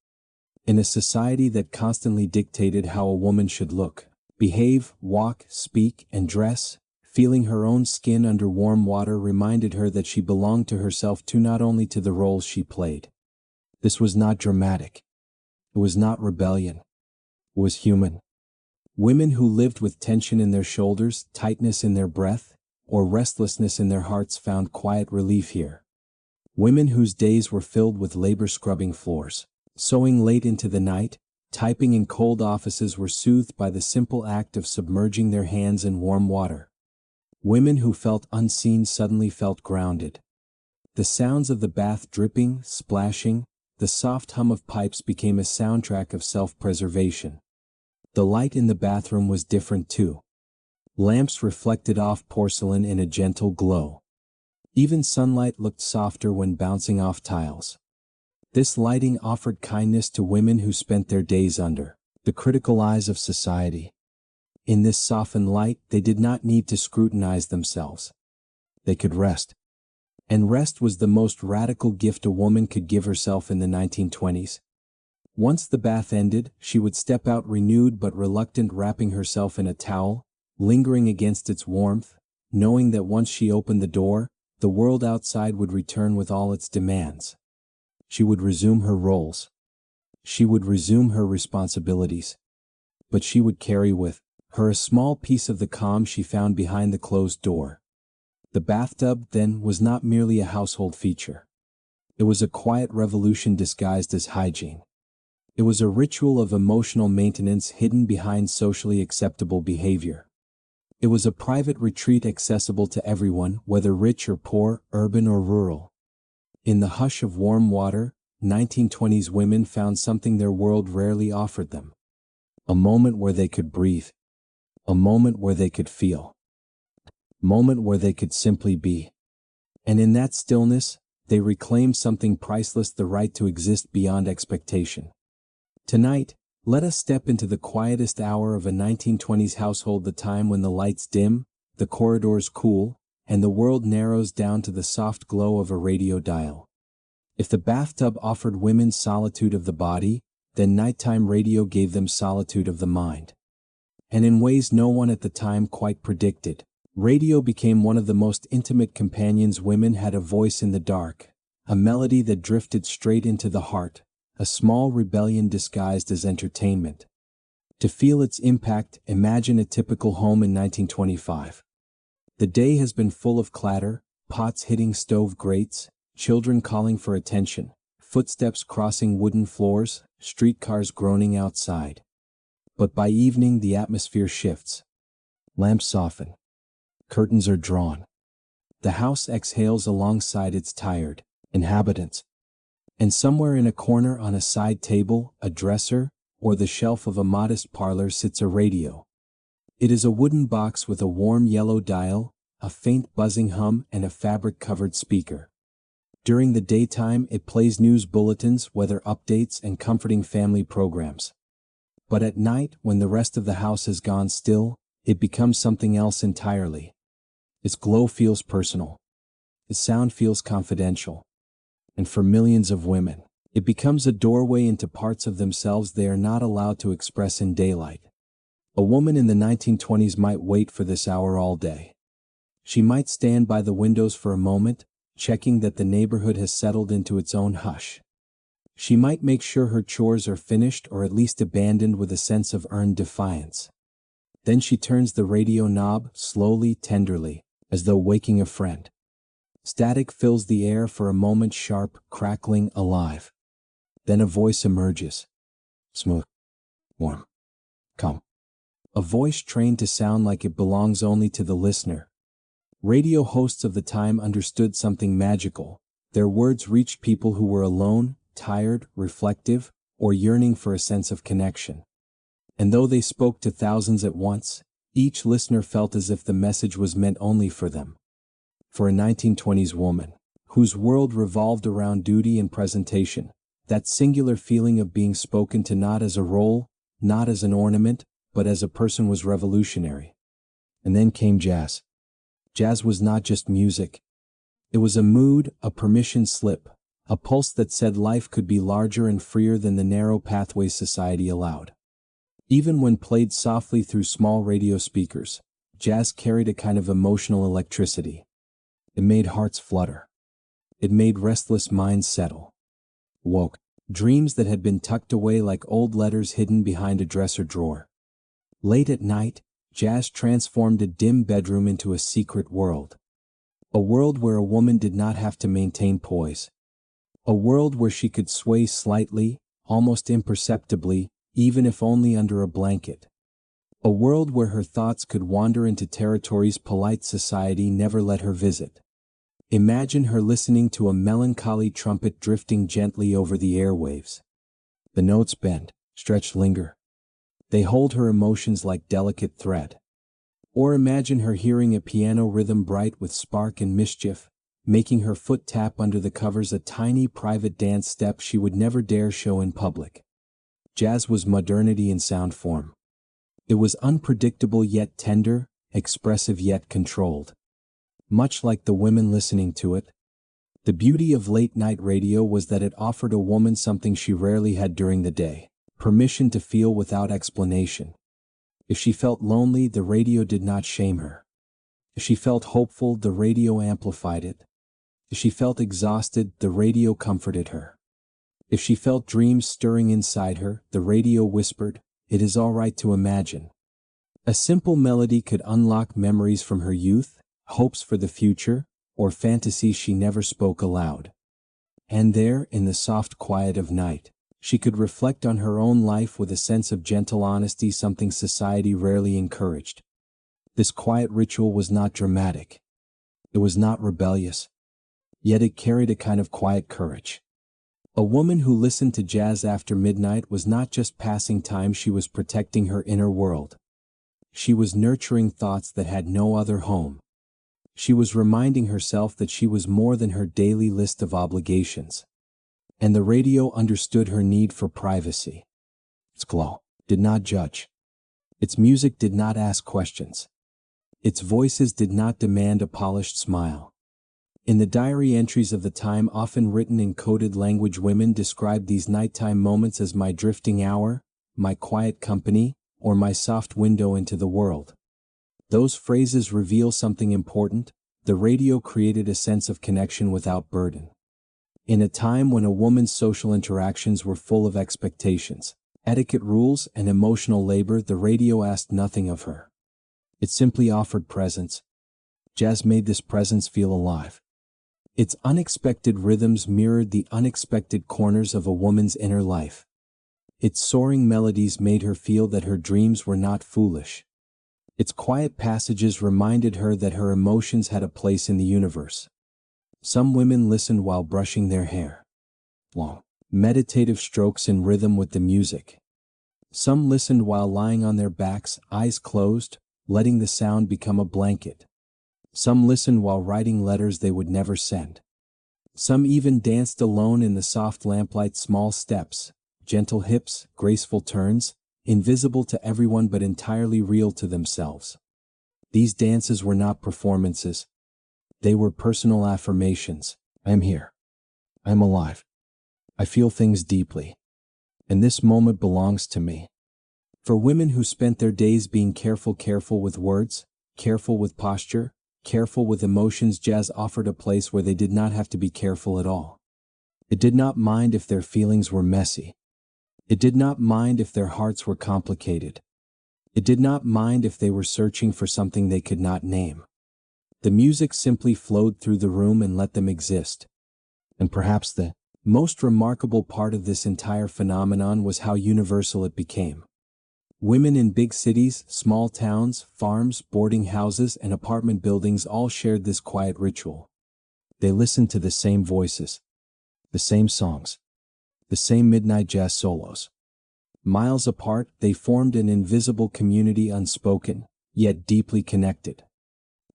In a society that constantly dictated how a woman should look, behave, walk, speak, and dress, feeling her own skin under warm water reminded her that she belonged to herself too, not only to the roles she played. This was not dramatic. It was not rebellion. It was human. Women who lived with tension in their shoulders, tightness in their breath, or restlessness in their hearts found quiet relief here. Women whose days were filled with labor scrubbing floors, sewing late into the night, typing in cold offices were soothed by the simple act of submerging their hands in warm water. Women who felt unseen suddenly felt grounded. The sounds of the bath dripping, splashing, the soft hum of pipes became a soundtrack of self-preservation. The light in the bathroom was different too. Lamps reflected off porcelain in a gentle glow. Even sunlight looked softer when bouncing off tiles. This lighting offered kindness to women who spent their days under the critical eyes of society. In this softened light, they did not need to scrutinize themselves. They could rest. And rest was the most radical gift a woman could give herself in the 1920s. Once the bath ended, she would step out renewed but reluctant, wrapping herself in a towel, lingering against its warmth, knowing that once she opened the door, the world outside would return with all its demands. She would resume her roles. She would resume her responsibilities. But she would carry with her a small piece of the calm she found behind the closed door. The bathtub, then, was not merely a household feature. It was a quiet revolution disguised as hygiene. It was a ritual of emotional maintenance hidden behind socially acceptable behavior. It was a private retreat accessible to everyone, whether rich or poor, urban or rural. In the hush of warm water, 1920s women found something their world rarely offered them. A moment where they could breathe. A moment where they could feel. A moment where they could simply be. And in that stillness, they reclaimed something priceless, the right to exist beyond expectation. Tonight, let us step into the quietest hour of a 1920s household, the time when the lights dim, the corridors cool, and the world narrows down to the soft glow of a radio dial. If the bathtub offered women solitude of the body, then nighttime radio gave them solitude of the mind. And in ways no one at the time quite predicted, radio became one of the most intimate companions. Women had a voice in the dark, a melody that drifted straight into the heart, a small rebellion disguised as entertainment. To feel its impact, imagine a typical home in 1925. The day has been full of clatter, pots hitting stove grates, children calling for attention, footsteps crossing wooden floors, streetcars groaning outside. But by evening the atmosphere shifts. Lamps soften. Curtains are drawn. The house exhales alongside its tired inhabitants. And somewhere in a corner, on a side table, a dresser, or the shelf of a modest parlor, sits a radio. It is a wooden box with a warm yellow dial, a faint buzzing hum, and a fabric-covered speaker. During the daytime, it plays news bulletins, weather updates, and comforting family programs. But at night, when the rest of the house has gone still, it becomes something else entirely. Its glow feels personal. Its sound feels confidential. And for millions of women, it becomes a doorway into parts of themselves they are not allowed to express in daylight. A woman in the 1920s might wait for this hour all day. She might stand by the windows for a moment, checking that the neighborhood has settled into its own hush. She might make sure her chores are finished or at least abandoned with a sense of earned defiance. Then she turns the radio knob, slowly, tenderly, as though waking a friend. Static fills the air for a moment, sharp, crackling, alive. Then a voice emerges. Smooth, warm, calm. A voice trained to sound like it belongs only to the listener. Radio hosts of the time understood something magical. Their words reached people who were alone, tired, reflective, or yearning for a sense of connection. And though they spoke to thousands at once, each listener felt as if the message was meant only for them. For a 1920s woman, whose world revolved around duty and presentation, that singular feeling of being spoken to not as a role, not as an ornament, but as a person was revolutionary. And then came jazz. Jazz was not just music. It was a mood, a permission slip, a pulse that said life could be larger and freer than the narrow pathways society allowed. Even when played softly through small radio speakers, jazz carried a kind of emotional electricity. It made hearts flutter. It made restless minds settle. Woke dreams that had been tucked away like old letters hidden behind a dresser drawer. Late at night, jazz transformed a dim bedroom into a secret world. A world where a woman did not have to maintain poise. A world where she could sway slightly, almost imperceptibly, even if only under a blanket. A world where her thoughts could wander into territories polite society never let her visit. Imagine her listening to a melancholy trumpet drifting gently over the airwaves. The notes bend, stretch, linger. They hold her emotions like delicate thread. Or imagine her hearing a piano rhythm bright with spark and mischief, making her foot tap under the covers a tiny private dance step she would never dare show in public. Jazz was modernity in sound form. It was unpredictable yet tender, expressive yet controlled. Much like the women listening to it, the beauty of late-night radio was that it offered a woman something she rarely had during the day: permission to feel without explanation. If she felt lonely, the radio did not shame her. If she felt hopeful, the radio amplified it. If she felt exhausted, the radio comforted her. If she felt dreams stirring inside her, the radio whispered, "It is all right to imagine." A simple melody could unlock memories from her youth, hopes for the future, or fantasies she never spoke aloud. And there, in the soft quiet of night, she could reflect on her own life with a sense of gentle honesty, something society rarely encouraged. This quiet ritual was not dramatic. It was not rebellious. Yet it carried a kind of quiet courage. A woman who listened to jazz after midnight was not just passing time, she was protecting her inner world. She was nurturing thoughts that had no other home. She was reminding herself that she was more than her daily list of obligations. And the radio understood her need for privacy. Its glow did not judge. Its music did not ask questions. Its voices did not demand a polished smile. In the diary entries of the time, often written in coded language, women described these nighttime moments as my drifting hour, my quiet company, or my soft window into the world. Those phrases reveal something important. The radio created a sense of connection without burden. In a time when a woman's social interactions were full of expectations, etiquette rules, and emotional labor, the radio asked nothing of her. It simply offered presence. Jazz made this presence feel alive. Its unexpected rhythms mirrored the unexpected corners of a woman's inner life. Its soaring melodies made her feel that her dreams were not foolish. Its quiet passages reminded her that her emotions had a place in the universe. Some women listened while brushing their hair. Long, meditative strokes in rhythm with the music. Some listened while lying on their backs, eyes closed, letting the sound become a blanket. Some listened while writing letters they would never send. Some even danced alone in the soft lamplight, small steps, gentle hips, graceful turns, invisible to everyone but entirely real to themselves. These dances were not performances. They were personal affirmations. I am here. I am alive. I feel things deeply. And this moment belongs to me. For women who spent their days being careful with words, careful with posture, careful with emotions, jazz offered a place where they did not have to be careful at all. It did not mind if their feelings were messy. It did not mind if their hearts were complicated. It did not mind if they were searching for something they could not name. The music simply flowed through the room and let them exist. And perhaps the most remarkable part of this entire phenomenon was how universal it became. Women in big cities, small towns, farms, boarding houses, and apartment buildings all shared this quiet ritual. They listened to the same voices, the same songs, the same midnight jazz solos. Miles apart, they formed an invisible community, unspoken, yet deeply connected.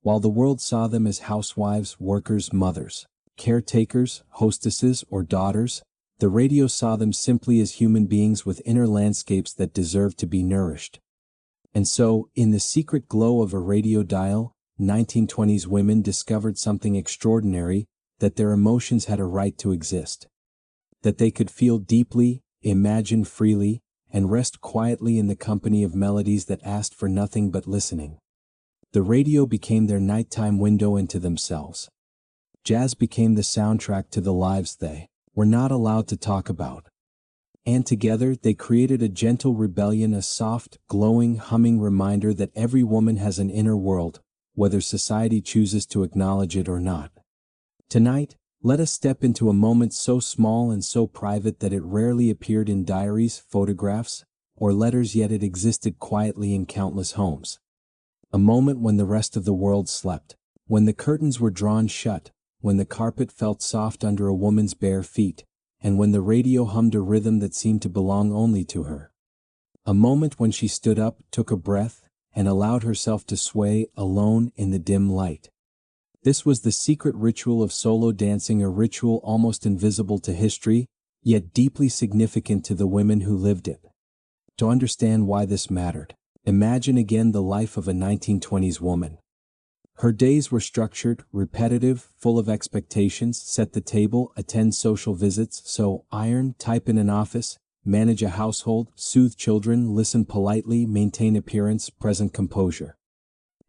While the world saw them as housewives, workers, mothers, caretakers, hostesses, or daughters, the radio saw them simply as human beings with inner landscapes that deserved to be nourished. And so, in the secret glow of a radio dial, 1920s women discovered something extraordinary, that their emotions had a right to exist. That they could feel deeply, imagine freely, and rest quietly in the company of melodies that asked for nothing but listening. The radio became their nighttime window into themselves. Jazz became the soundtrack to the lives they were not allowed to talk about. And together they created a gentle rebellion, a soft, glowing, humming reminder that every woman has an inner world, whether society chooses to acknowledge it or not. Tonight, let us step into a moment so small and so private that it rarely appeared in diaries, photographs, or letters, yet it existed quietly in countless homes. A moment when the rest of the world slept, when the curtains were drawn shut, when the carpet felt soft under a woman's bare feet, and when the radio hummed a rhythm that seemed to belong only to her. A moment when she stood up, took a breath, and allowed herself to sway, alone in the dim light. This was the secret ritual of solo dancing, a ritual almost invisible to history, yet deeply significant to the women who lived it. To understand why this mattered, imagine again the life of a 1920s woman. Her days were structured, repetitive, full of expectations: set the table, attend social visits, sew, iron, type in an office, manage a household, soothe children, listen politely, maintain appearance, present composure.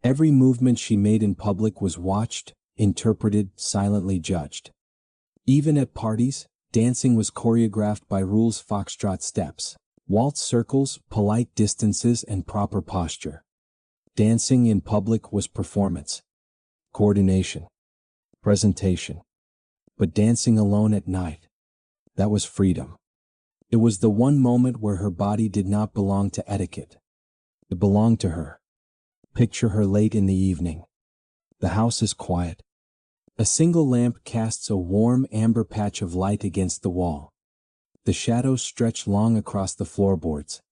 Every movement she made in public was watched, interpreted, silently judged. Even at parties, dancing was choreographed by rules: foxtrot steps, waltz circles, polite distances, and proper posture. Dancing in public was performance, coordination, presentation. But dancing alone at night, that was freedom. It was the one moment where her body did not belong to etiquette. It belonged to her. Picture her late in the evening. The house is quiet. A single lamp casts a warm amber patch of light against the wall. The shadows stretch long across the floorboards.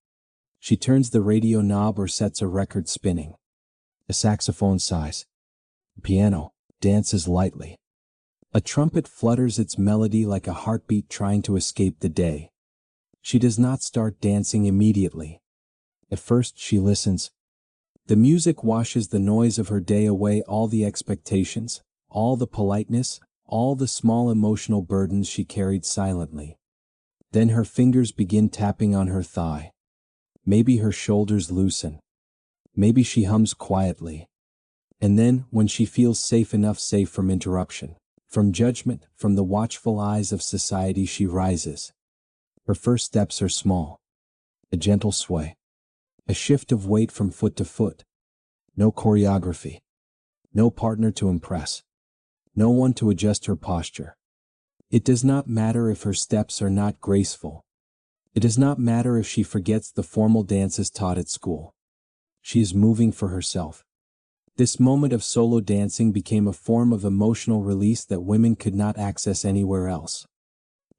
She turns the radio knob or sets a record spinning. A saxophone sighs. The piano dances lightly. A trumpet flutters its melody like a heartbeat trying to escape the day. She does not start dancing immediately. At first she listens. The music washes the noise of her day away, all the expectations, all the politeness, all the small emotional burdens she carried silently. Then her fingers begin tapping on her thigh. Maybe her shoulders loosen. Maybe she hums quietly. And then, when she feels safe enough, safe from interruption, from judgment, from the watchful eyes of society, she rises. Her first steps are small. A gentle sway. A shift of weight from foot to foot. No choreography. No partner to impress. No one to adjust her posture. It does not matter if her steps are not graceful. It does not matter if she forgets the formal dances taught at school. She is moving for herself. This moment of solo dancing became a form of emotional release that women could not access anywhere else.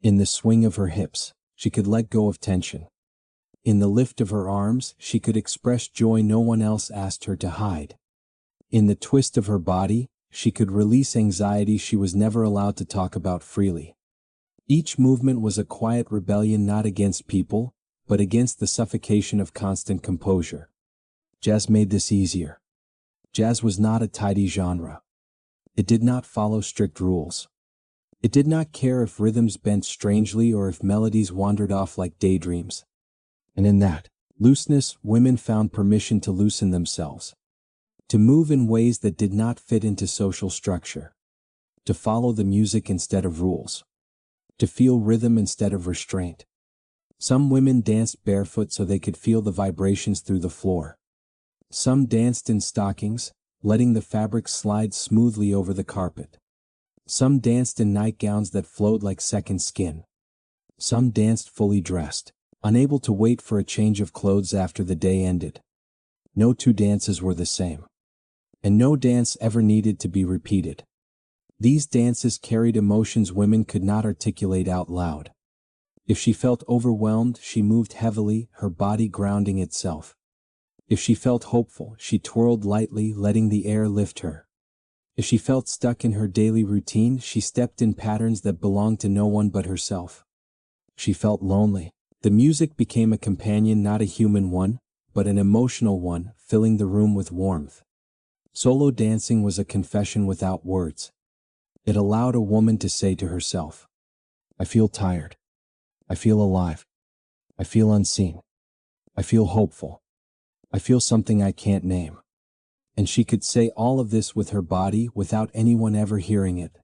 In the swing of her hips, she could let go of tension. In the lift of her arms, she could express joy no one else asked her to hide. In the twist of her body, she could release anxiety she was never allowed to talk about freely. Each movement was a quiet rebellion, not against people, but against the suffocation of constant composure. Jazz made this easier. Jazz was not a tidy genre. It did not follow strict rules. It did not care if rhythms bent strangely or if melodies wandered off like daydreams. And in that looseness, women found permission to loosen themselves. To move in ways that did not fit into social structure. To follow the music instead of rules. To feel rhythm instead of restraint. Some women danced barefoot so they could feel the vibrations through the floor. Some danced in stockings, letting the fabric slide smoothly over the carpet. Some danced in nightgowns that flowed like second skin. Some danced fully dressed, unable to wait for a change of clothes after the day ended. No two dances were the same. And no dance ever needed to be repeated. These dances carried emotions women could not articulate out loud. If she felt overwhelmed, she moved heavily, her body grounding itself. If she felt hopeful, she twirled lightly, letting the air lift her. If she felt stuck in her daily routine, she stepped in patterns that belonged to no one but herself. She felt lonely. The music became a companion, not a human one, but an emotional one, filling the room with warmth. Solo dancing was a confession without words. It allowed a woman to say to herself, "I feel tired. I feel alive. I feel unseen. I feel hopeful. I feel something I can't name." And she could say all of this with her body without anyone ever hearing it.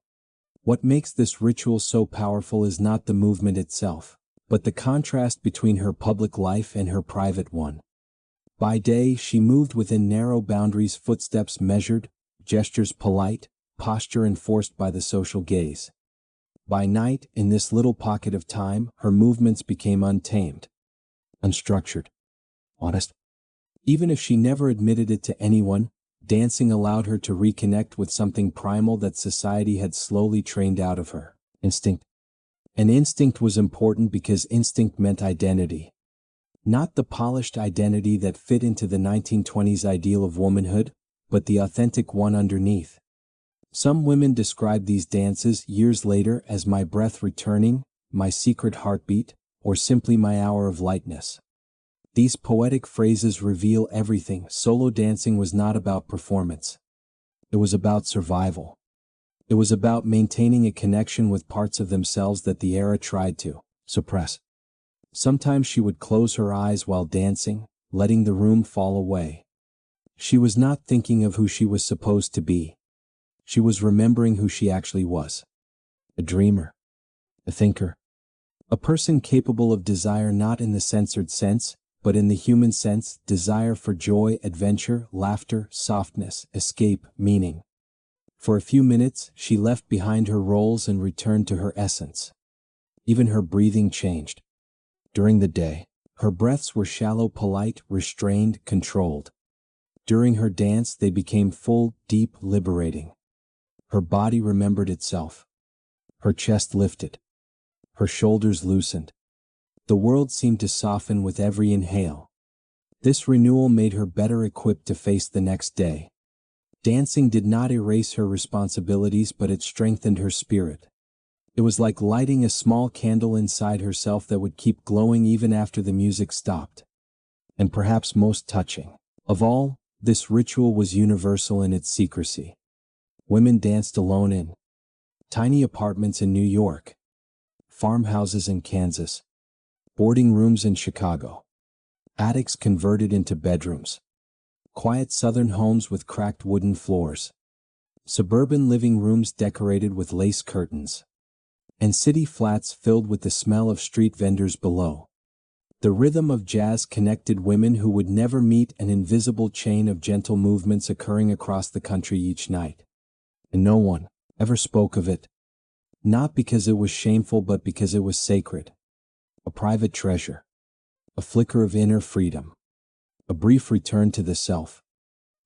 What makes this ritual so powerful is not the movement itself, but the contrast between her public life and her private one. By day, she moved within narrow boundaries, footsteps measured, gestures polite, posture enforced by the social gaze. By night, in this little pocket of time, her movements became untamed, unstructured, honest. Even if she never admitted it to anyone, dancing allowed her to reconnect with something primal that society had slowly trained out of her: instinct. And instinct was important because instinct meant identity. Not the polished identity that fit into the 1920s ideal of womanhood, but the authentic one underneath. Some women describe these dances years later as my breath returning, my secret heartbeat, or simply my hour of lightness. These poetic phrases reveal everything. Solo dancing was not about performance. It was about survival. It was about maintaining a connection with parts of themselves that the era tried to suppress. Sometimes she would close her eyes while dancing, letting the room fall away. She was not thinking of who she was supposed to be. She was remembering who she actually was. A dreamer. A thinker. A person capable of desire, not in the censored sense, but in the human sense, desire for joy, adventure, laughter, softness, escape, meaning. For a few minutes, she left behind her roles and returned to her essence. Even her breathing changed. During the day, her breaths were shallow, polite, restrained, controlled. During her dance, they became full, deep, liberating. Her body remembered itself. Her chest lifted. Her shoulders loosened. The world seemed to soften with every inhale. This renewal made her better equipped to face the next day. Dancing did not erase her responsibilities, but it strengthened her spirit. It was like lighting a small candle inside herself that would keep glowing even after the music stopped. And perhaps most touching of all, this ritual was universal in its secrecy. Women danced alone in tiny apartments in New York, farmhouses in Kansas, boarding rooms in Chicago, attics converted into bedrooms, quiet southern homes with cracked wooden floors, suburban living rooms decorated with lace curtains, and city flats filled with the smell of street vendors below. The rhythm of jazz connected women who would never meet, an invisible chain of gentle movements occurring across the country each night. And no one ever spoke of it. Not because it was shameful, but because it was sacred. A private treasure. A flicker of inner freedom. A brief return to the self.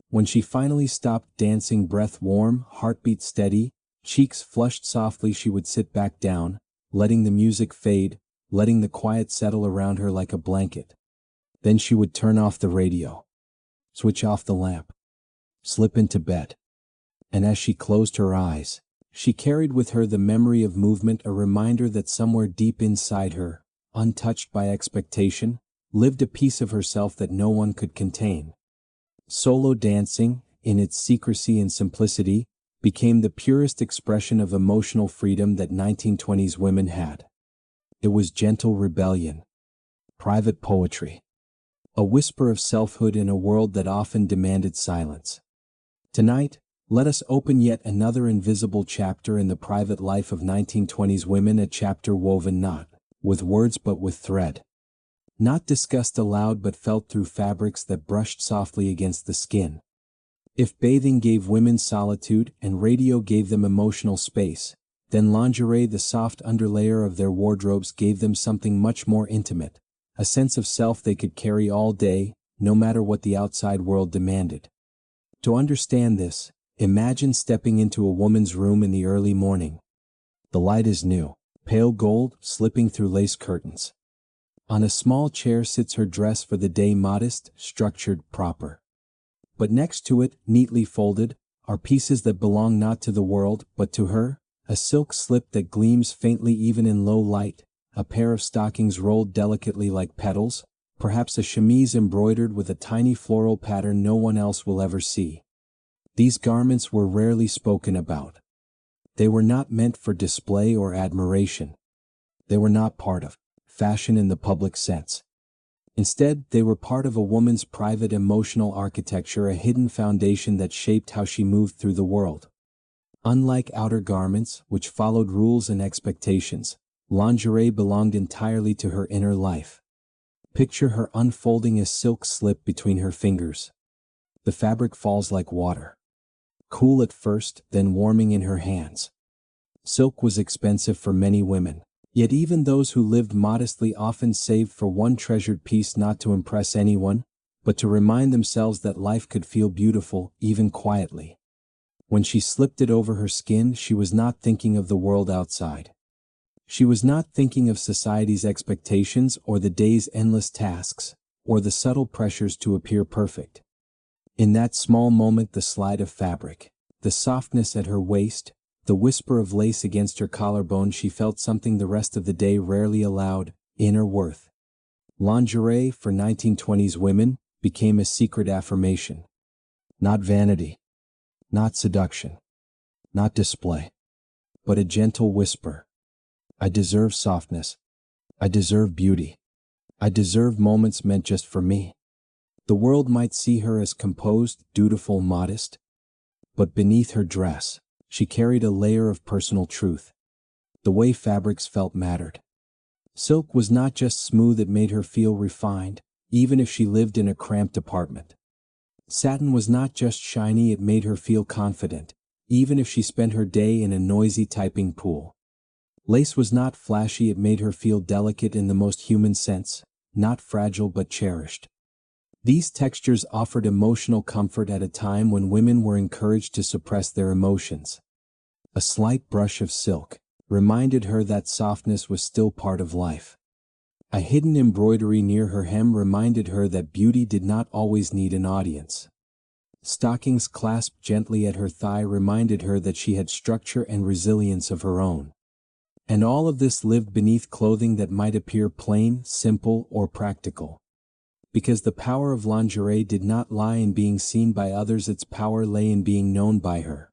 When she finally stopped dancing, breath warm, heartbeat steady, cheeks flushed softly, she would sit back down, letting the music fade, letting the quiet settle around her like a blanket. Then she would turn off the radio, switch off the lamp, slip into bed. And as she closed her eyes, she carried with her the memory of movement, a reminder that somewhere deep inside her, untouched by expectation, lived a piece of herself that no one could contain. Solo dancing, in its secrecy and simplicity, became the purest expression of emotional freedom that 1920s women had. It was gentle rebellion, private poetry, a whisper of selfhood in a world that often demanded silence. Tonight, let us open yet another invisible chapter in the private life of 1920s women, a chapter woven not with words but with thread. Not discussed aloud but felt through fabrics that brushed softly against the skin. If bathing gave women solitude and radio gave them emotional space, then lingerie, the soft underlayer of their wardrobes, gave them something much more intimate, a sense of self they could carry all day, no matter what the outside world demanded. To understand this, imagine stepping into a woman's room in the early morning. The light is new, pale gold, slipping through lace curtains. On a small chair sits her dress for the day, modest, structured, proper. But next to it, neatly folded, are pieces that belong not to the world, but to her: a silk slip that gleams faintly even in low light, a pair of stockings rolled delicately like petals, perhaps a chemise embroidered with a tiny floral pattern no one else will ever see. These garments were rarely spoken about. They were not meant for display or admiration. They were not part of fashion in the public sense. Instead, they were part of a woman's private emotional architecture, a hidden foundation that shaped how she moved through the world. Unlike outer garments, which followed rules and expectations, lingerie belonged entirely to her inner life. Picture her unfolding a silk slip between her fingers. The fabric falls like water. Cool at first, then warming in her hands. Silk was expensive for many women. Yet even those who lived modestly often saved for one treasured piece, not to impress anyone, but to remind themselves that life could feel beautiful, even quietly. When she slipped it over her skin, she was not thinking of the world outside. She was not thinking of society's expectations or the day's endless tasks, or the subtle pressures to appear perfect. In that small moment, the slide of fabric, the softness at her waist, the whisper of lace against her collarbone, she felt something the rest of the day rarely allowed: inner worth. Lingerie, for 1920s women, became a secret affirmation. Not vanity, not seduction, not display, but a gentle whisper. I deserve softness. I deserve beauty. I deserve moments meant just for me. The world might see her as composed, dutiful, modest, but beneath her dress, she carried a layer of personal truth. The way fabrics felt mattered. Silk was not just smooth, it made her feel refined, even if she lived in a cramped apartment. Satin was not just shiny, it made her feel confident, even if she spent her day in a noisy typing pool. Lace was not flashy, it made her feel delicate in the most human sense, not fragile but cherished. These textures offered emotional comfort at a time when women were encouraged to suppress their emotions. A slight brush of silk reminded her that softness was still part of life. A hidden embroidery near her hem reminded her that beauty did not always need an audience. Stockings clasped gently at her thigh reminded her that she had structure and resilience of her own. And all of this lived beneath clothing that might appear plain, simple, or practical. Because the power of lingerie did not lie in being seen by others, its power lay in being known by her.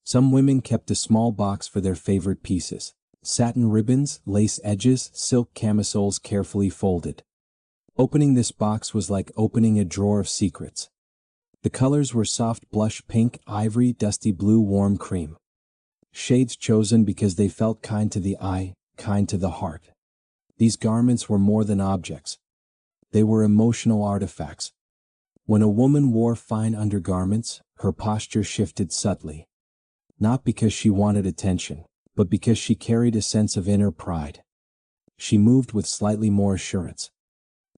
Some women kept a small box for their favorite pieces: satin ribbons, lace edges, silk camisoles carefully folded. Opening this box was like opening a drawer of secrets. The colors were soft blush pink, ivory, dusty blue, warm cream. Shades chosen because they felt kind to the eye, kind to the heart. These garments were more than objects. They were emotional artifacts. When a woman wore fine undergarments, her posture shifted subtly. Not because she wanted attention, but because she carried a sense of inner pride. She moved with slightly more assurance.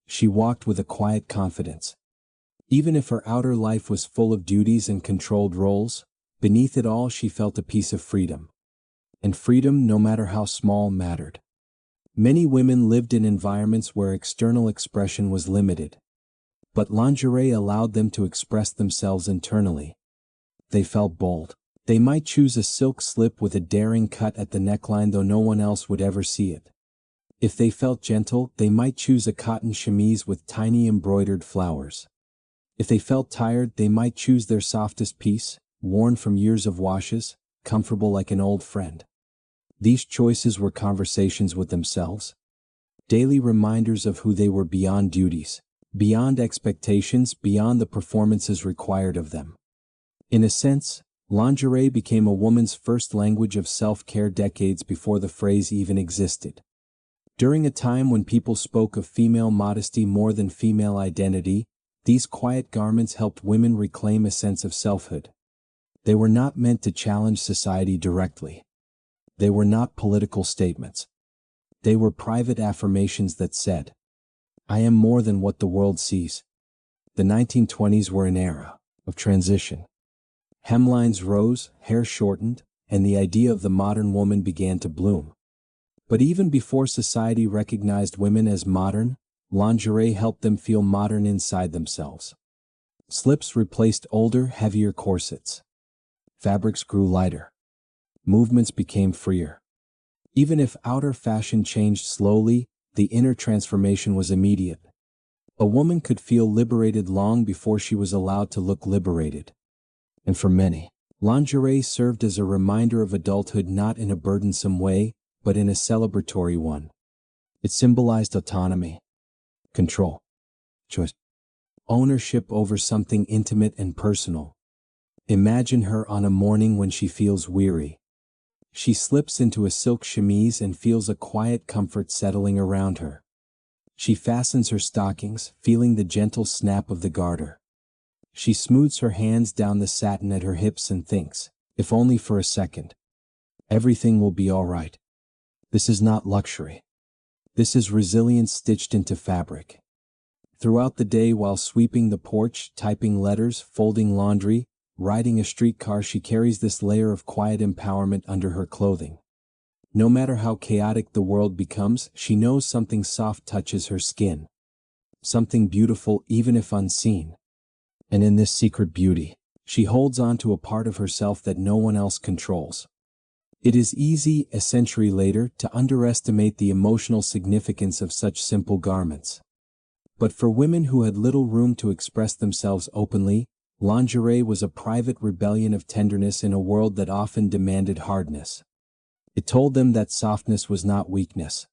She walked with a quiet confidence. Even if her outer life was full of duties and controlled roles, beneath it all she felt a piece of freedom. And freedom, no matter how small, mattered. Many women lived in environments where external expression was limited. But lingerie allowed them to express themselves internally. They felt bold. They might choose a silk slip with a daring cut at the neckline, though no one else would ever see it. If they felt gentle, they might choose a cotton chemise with tiny embroidered flowers. If they felt tired, they might choose their softest piece, worn from years of washes, comfortable like an old friend. These choices were conversations with themselves. Daily reminders of who they were beyond duties, beyond expectations, beyond the performances required of them. In a sense, lingerie became a woman's first language of self-care decades before the phrase even existed. During a time when people spoke of female modesty more than female identity, these quiet garments helped women reclaim a sense of selfhood. They were not meant to challenge society directly. They were not political statements. They were private affirmations that said, "I am more than what the world sees." The 1920s were an era of transition. Hemlines rose, hair shortened, and the idea of the modern woman began to bloom. But even before society recognized women as modern, lingerie helped them feel modern inside themselves. Slips replaced older, heavier corsets. Fabrics grew lighter. Movements became freer. Even if outer fashion changed slowly, the inner transformation was immediate. A woman could feel liberated long before she was allowed to look liberated. And for many, lingerie served as a reminder of adulthood, not in a burdensome way, but in a celebratory one. It symbolized autonomy, control, choice, ownership over something intimate and personal. Imagine her on a morning when she feels weary. She slips into a silk chemise and feels a quiet comfort settling around her. She fastens her stockings, feeling the gentle snap of the garter. She smooths her hands down the satin at her hips and thinks, if only for a second, everything will be all right. This is not luxury. This is resilience stitched into fabric. Throughout the day, while sweeping the porch, typing letters, folding laundry, riding a streetcar, she carries this layer of quiet empowerment under her clothing. No matter how chaotic the world becomes, she knows something soft touches her skin. Something beautiful, even if unseen. And in this secret beauty, she holds on to a part of herself that no one else controls. It is easy, a century later, to underestimate the emotional significance of such simple garments. But for women who had little room to express themselves openly, lingerie was a private rebellion of tenderness in a world that often demanded hardness. It told them that softness was not weakness.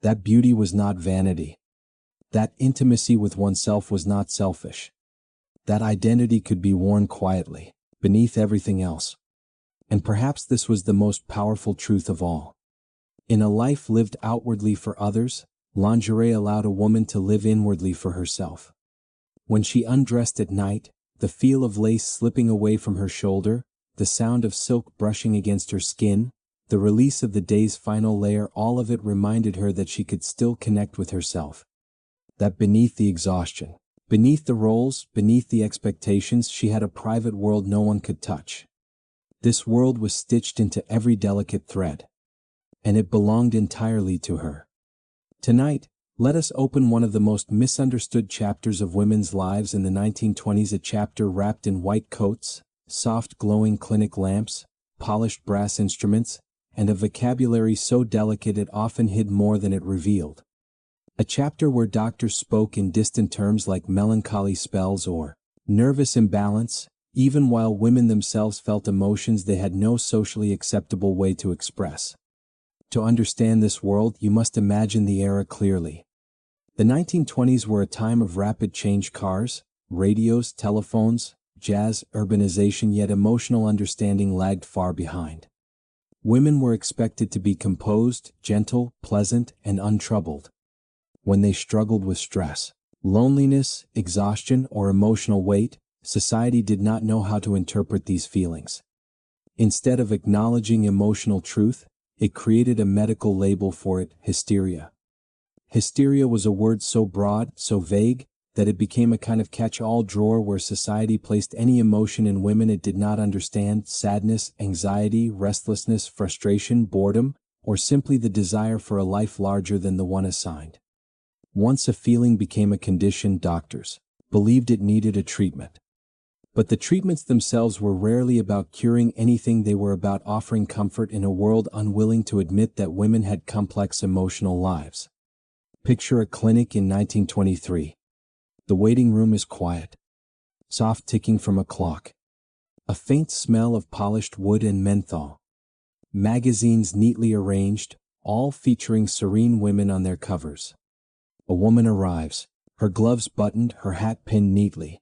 That beauty was not vanity. That intimacy with oneself was not selfish. That identity could be worn quietly, beneath everything else. And perhaps this was the most powerful truth of all. In a life lived outwardly for others, lingerie allowed a woman to live inwardly for herself. When she undressed at night, the feel of lace slipping away from her shoulder, the sound of silk brushing against her skin, the release of the day's final layer, all of it reminded her that she could still connect with herself. That beneath the exhaustion, beneath the roles, beneath the expectations, she had a private world no one could touch. This world was stitched into every delicate thread. And it belonged entirely to her. Tonight, let us open one of the most misunderstood chapters of women's lives in the 1920s, a chapter wrapped in white coats, soft glowing clinic lamps, polished brass instruments, and a vocabulary so delicate it often hid more than it revealed. A chapter where doctors spoke in distant terms like melancholy spells or nervous imbalance, even while women themselves felt emotions they had no socially acceptable way to express. To understand this world, you must imagine the era clearly. The 1920s were a time of rapid change: cars, radios, telephones, jazz, urbanization, yet emotional understanding lagged far behind. Women were expected to be composed, gentle, pleasant, and untroubled. When they struggled with stress, loneliness, exhaustion, or emotional weight, society did not know how to interpret these feelings. Instead of acknowledging emotional truth, it created a medical label for it: hysteria. Hysteria was a word so broad, so vague, that it became a kind of catch-all drawer where society placed any emotion in women it did not understand: sadness, anxiety, restlessness, frustration, boredom, or simply the desire for a life larger than the one assigned. Once a feeling became a condition, doctors believed it needed a treatment. But the treatments themselves were rarely about curing anything. They were about offering comfort in a world unwilling to admit that women had complex emotional lives. Picture a clinic in 1923. The waiting room is quiet. Soft ticking from a clock. A faint smell of polished wood and menthol. Magazines neatly arranged, all featuring serene women on their covers. A woman arrives, her gloves buttoned, her hat pinned neatly.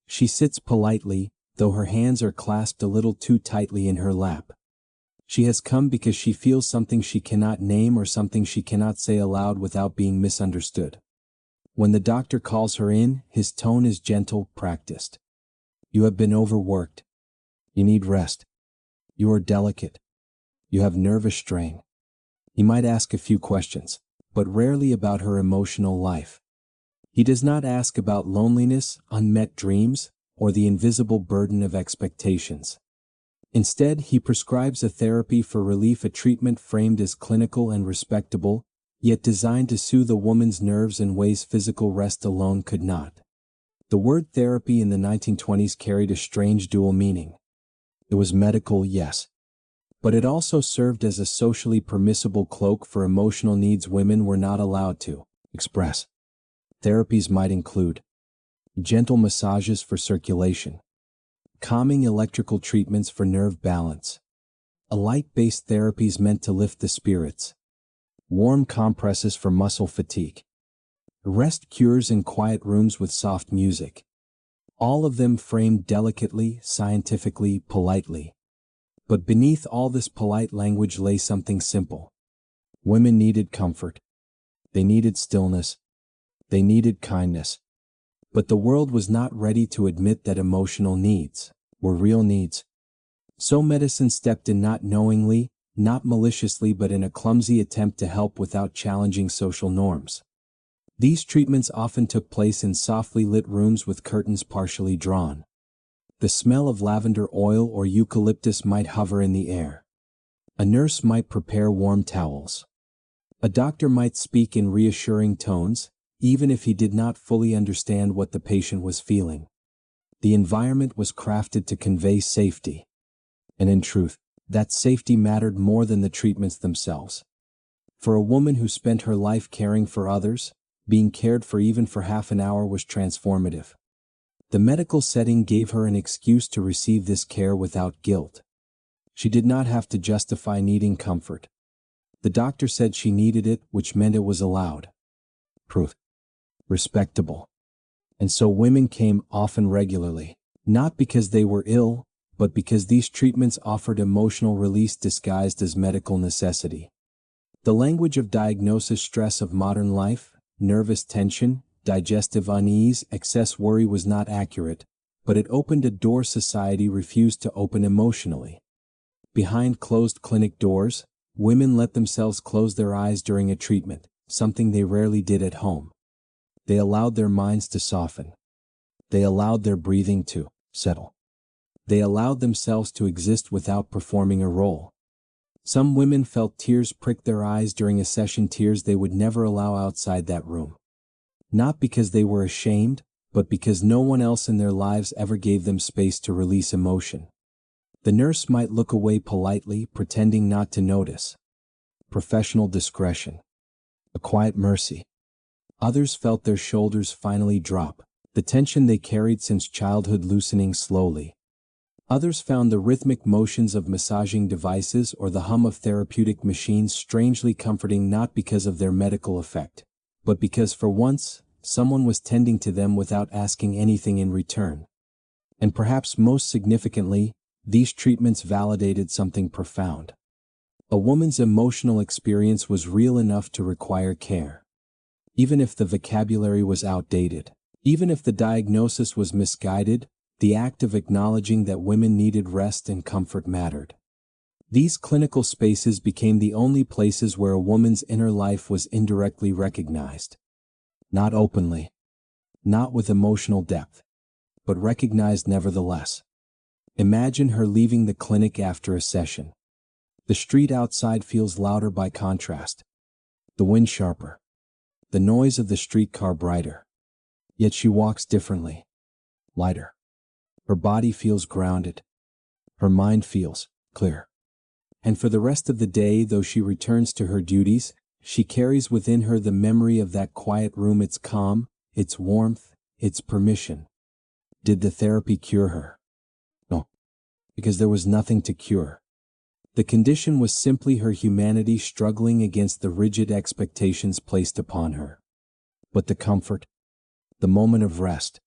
She sits politely, though her hands are clasped a little too tightly in her lap. She has come because she feels something she cannot name or something she cannot say aloud without being misunderstood. When the doctor calls her in, his tone is gentle, practiced. You have been overworked. You need rest. You are delicate. You have nervous strain. He might ask a few questions, but rarely about her emotional life. He does not ask about loneliness, unmet dreams, or the invisible burden of expectations. Instead, he prescribes a therapy for relief, a treatment framed as clinical and respectable, yet designed to soothe a woman's nerves in ways physical rest alone could not. The word therapy in the 1920s carried a strange dual meaning. It was medical, yes, but it also served as a socially permissible cloak for emotional needs women were not allowed to express. Therapies might include gentle massages for circulation, calming electrical treatments for nerve balance, a light-based therapies meant to lift the spirits, warm compresses for muscle fatigue, rest cures in quiet rooms with soft music, all of them framed delicately, scientifically, politely. But beneath all this polite language lay something simple. Women needed comfort. They needed stillness. They needed kindness. But the world was not ready to admit that emotional needs were real needs. So medicine stepped in, not knowingly, not maliciously, but in a clumsy attempt to help without challenging social norms. These treatments often took place in softly lit rooms with curtains partially drawn. The smell of lavender oil or eucalyptus might hover in the air. A nurse might prepare warm towels. A doctor might speak in reassuring tones, even if he did not fully understand what the patient was feeling. The environment was crafted to convey safety. And in truth, that safety mattered more than the treatments themselves. For a woman who spent her life caring for others, being cared for even for half an hour was transformative. The medical setting gave her an excuse to receive this care without guilt. She did not have to justify needing comfort. The doctor said she needed it, which meant it was allowed. Proof. Respectable. And so women came, often regularly, not because they were ill, but because these treatments offered emotional release disguised as medical necessity. The language of diagnosis, stress of modern life, nervous tension, digestive unease, excess worry was not accurate, but it opened a door society refused to open emotionally. Behind closed clinic doors, women let themselves close their eyes during a treatment, something they rarely did at home. They allowed their minds to soften. They allowed their breathing to settle. They allowed themselves to exist without performing a role. Some women felt tears prick their eyes during a session, tears they would never allow outside that room. Not because they were ashamed, but because no one else in their lives ever gave them space to release emotion. The nurse might look away politely, pretending not to notice. Professional discretion. A quiet mercy. Others felt their shoulders finally drop, the tension they carried since childhood loosening slowly. Others found the rhythmic motions of massaging devices or the hum of therapeutic machines strangely comforting, not because of their medical effect, but because for once, someone was tending to them without asking anything in return. And perhaps most significantly, these treatments validated something profound. A woman's emotional experience was real enough to require care. Even if the vocabulary was outdated, even if the diagnosis was misguided, the act of acknowledging that women needed rest and comfort mattered. These clinical spaces became the only places where a woman's inner life was indirectly recognized. Not openly, not with emotional depth, but recognized nevertheless. Imagine her leaving the clinic after a session. The street outside feels louder by contrast. The wind sharper. The noise of the streetcar brighter. Yet she walks differently. Lighter. Her body feels grounded. Her mind feels clear. And for the rest of the day, though she returns to her duties, she carries within her the memory of that quiet room, its calm, its warmth, its permission. Did the therapy cure her? No, because there was nothing to cure. The condition was simply her humanity struggling against the rigid expectations placed upon her. But the comfort, the moment of rest,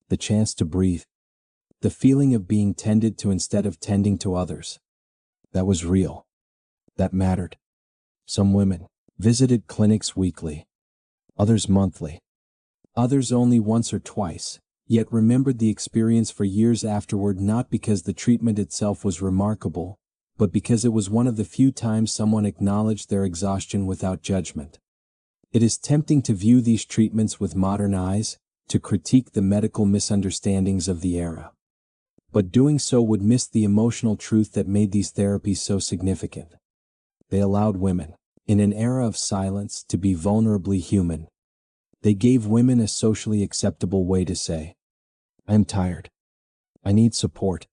the chance to breathe, the feeling of being tended to instead of tending to others, That was real. That mattered. Some women visited clinics weekly, others monthly, others only once or twice, yet remembered the experience for years afterward, not because the treatment itself was remarkable, but because it was one of the few times someone acknowledged their exhaustion without judgment. It is tempting to view these treatments with modern eyes, to critique the medical misunderstandings of the era. But doing so would miss the emotional truth that made these therapies so significant. They allowed women, in an era of silence, to be vulnerably human. They gave women a socially acceptable way to say, "I am tired. I need support.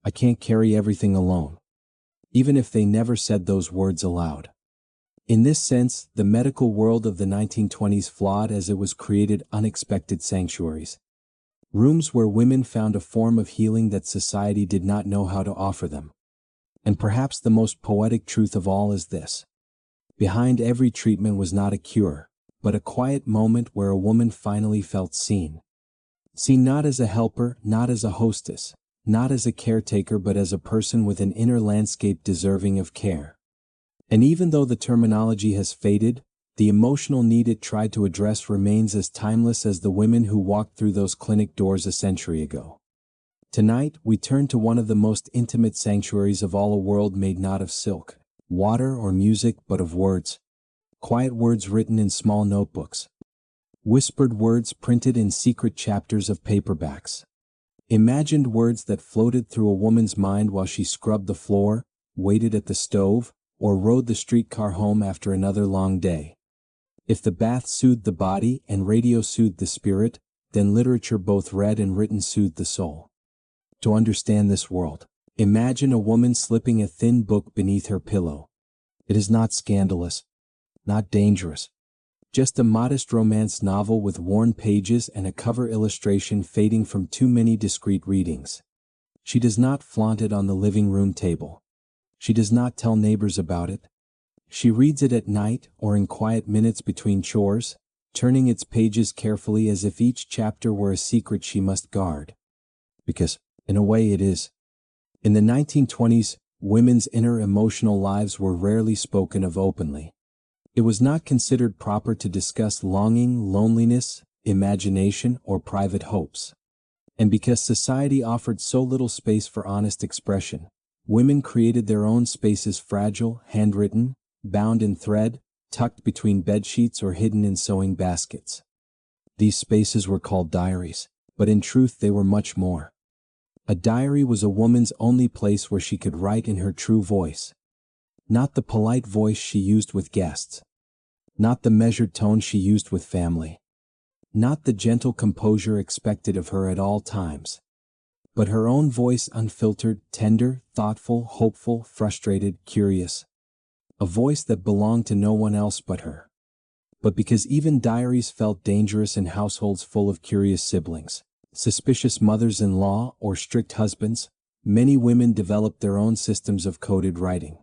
I can't carry everything alone," even if they never said those words aloud. In this sense, the medical world of the 1920s, flawed as it was created unexpected sanctuaries. Rooms where women found a form of healing that society did not know how to offer them. And perhaps the most poetic truth of all is this: behind every treatment was not a cure, but a quiet moment where a woman finally felt seen. Seen not as a helper, not as a hostess, not as a caretaker, but as a person with an inner landscape deserving of care. And even though the terminology has faded, the emotional need it tried to address remains as timeless as the women who walked through those clinic doors a century ago. Tonight, we turn to one of the most intimate sanctuaries of all, a world made not of silk, water, or music, but of words. Quiet words written in small notebooks. Whispered words printed in secret chapters of paperbacks. Imagined words that floated through a woman's mind while she scrubbed the floor, waited at the stove, or rode the streetcar home after another long day. If the bath soothed the body and radio soothed the spirit, then literature, both read and written, soothed the soul. To understand this world, imagine a woman slipping a thin book beneath her pillow. It is not scandalous, not dangerous, just a modest romance novel with worn pages and a cover illustration fading from too many discreet readings. She does not flaunt it on the living room table. She does not tell neighbors about it. She reads it at night or in quiet minutes between chores, turning its pages carefully as if each chapter were a secret she must guard. Because, in a way, it is. In the 1920s, women's inner emotional lives were rarely spoken of openly. It was not considered proper to discuss longing, loneliness, imagination, or private hopes. And because society offered so little space for honest expression, women created their own spaces, fragile, handwritten, bound in thread, tucked between bedsheets or hidden in sewing baskets. These spaces were called diaries, but in truth they were much more. A diary was a woman's only place where she could write in her true voice. Not the polite voice she used with guests. Not the measured tone she used with family. Not the gentle composure expected of her at all times. But her own voice, unfiltered, tender, thoughtful, hopeful, frustrated, curious. A voice that belonged to no one else but her. But because even diaries felt dangerous in households full of curious siblings, suspicious mothers-in-law, or strict husbands, many women developed their own systems of coded writing.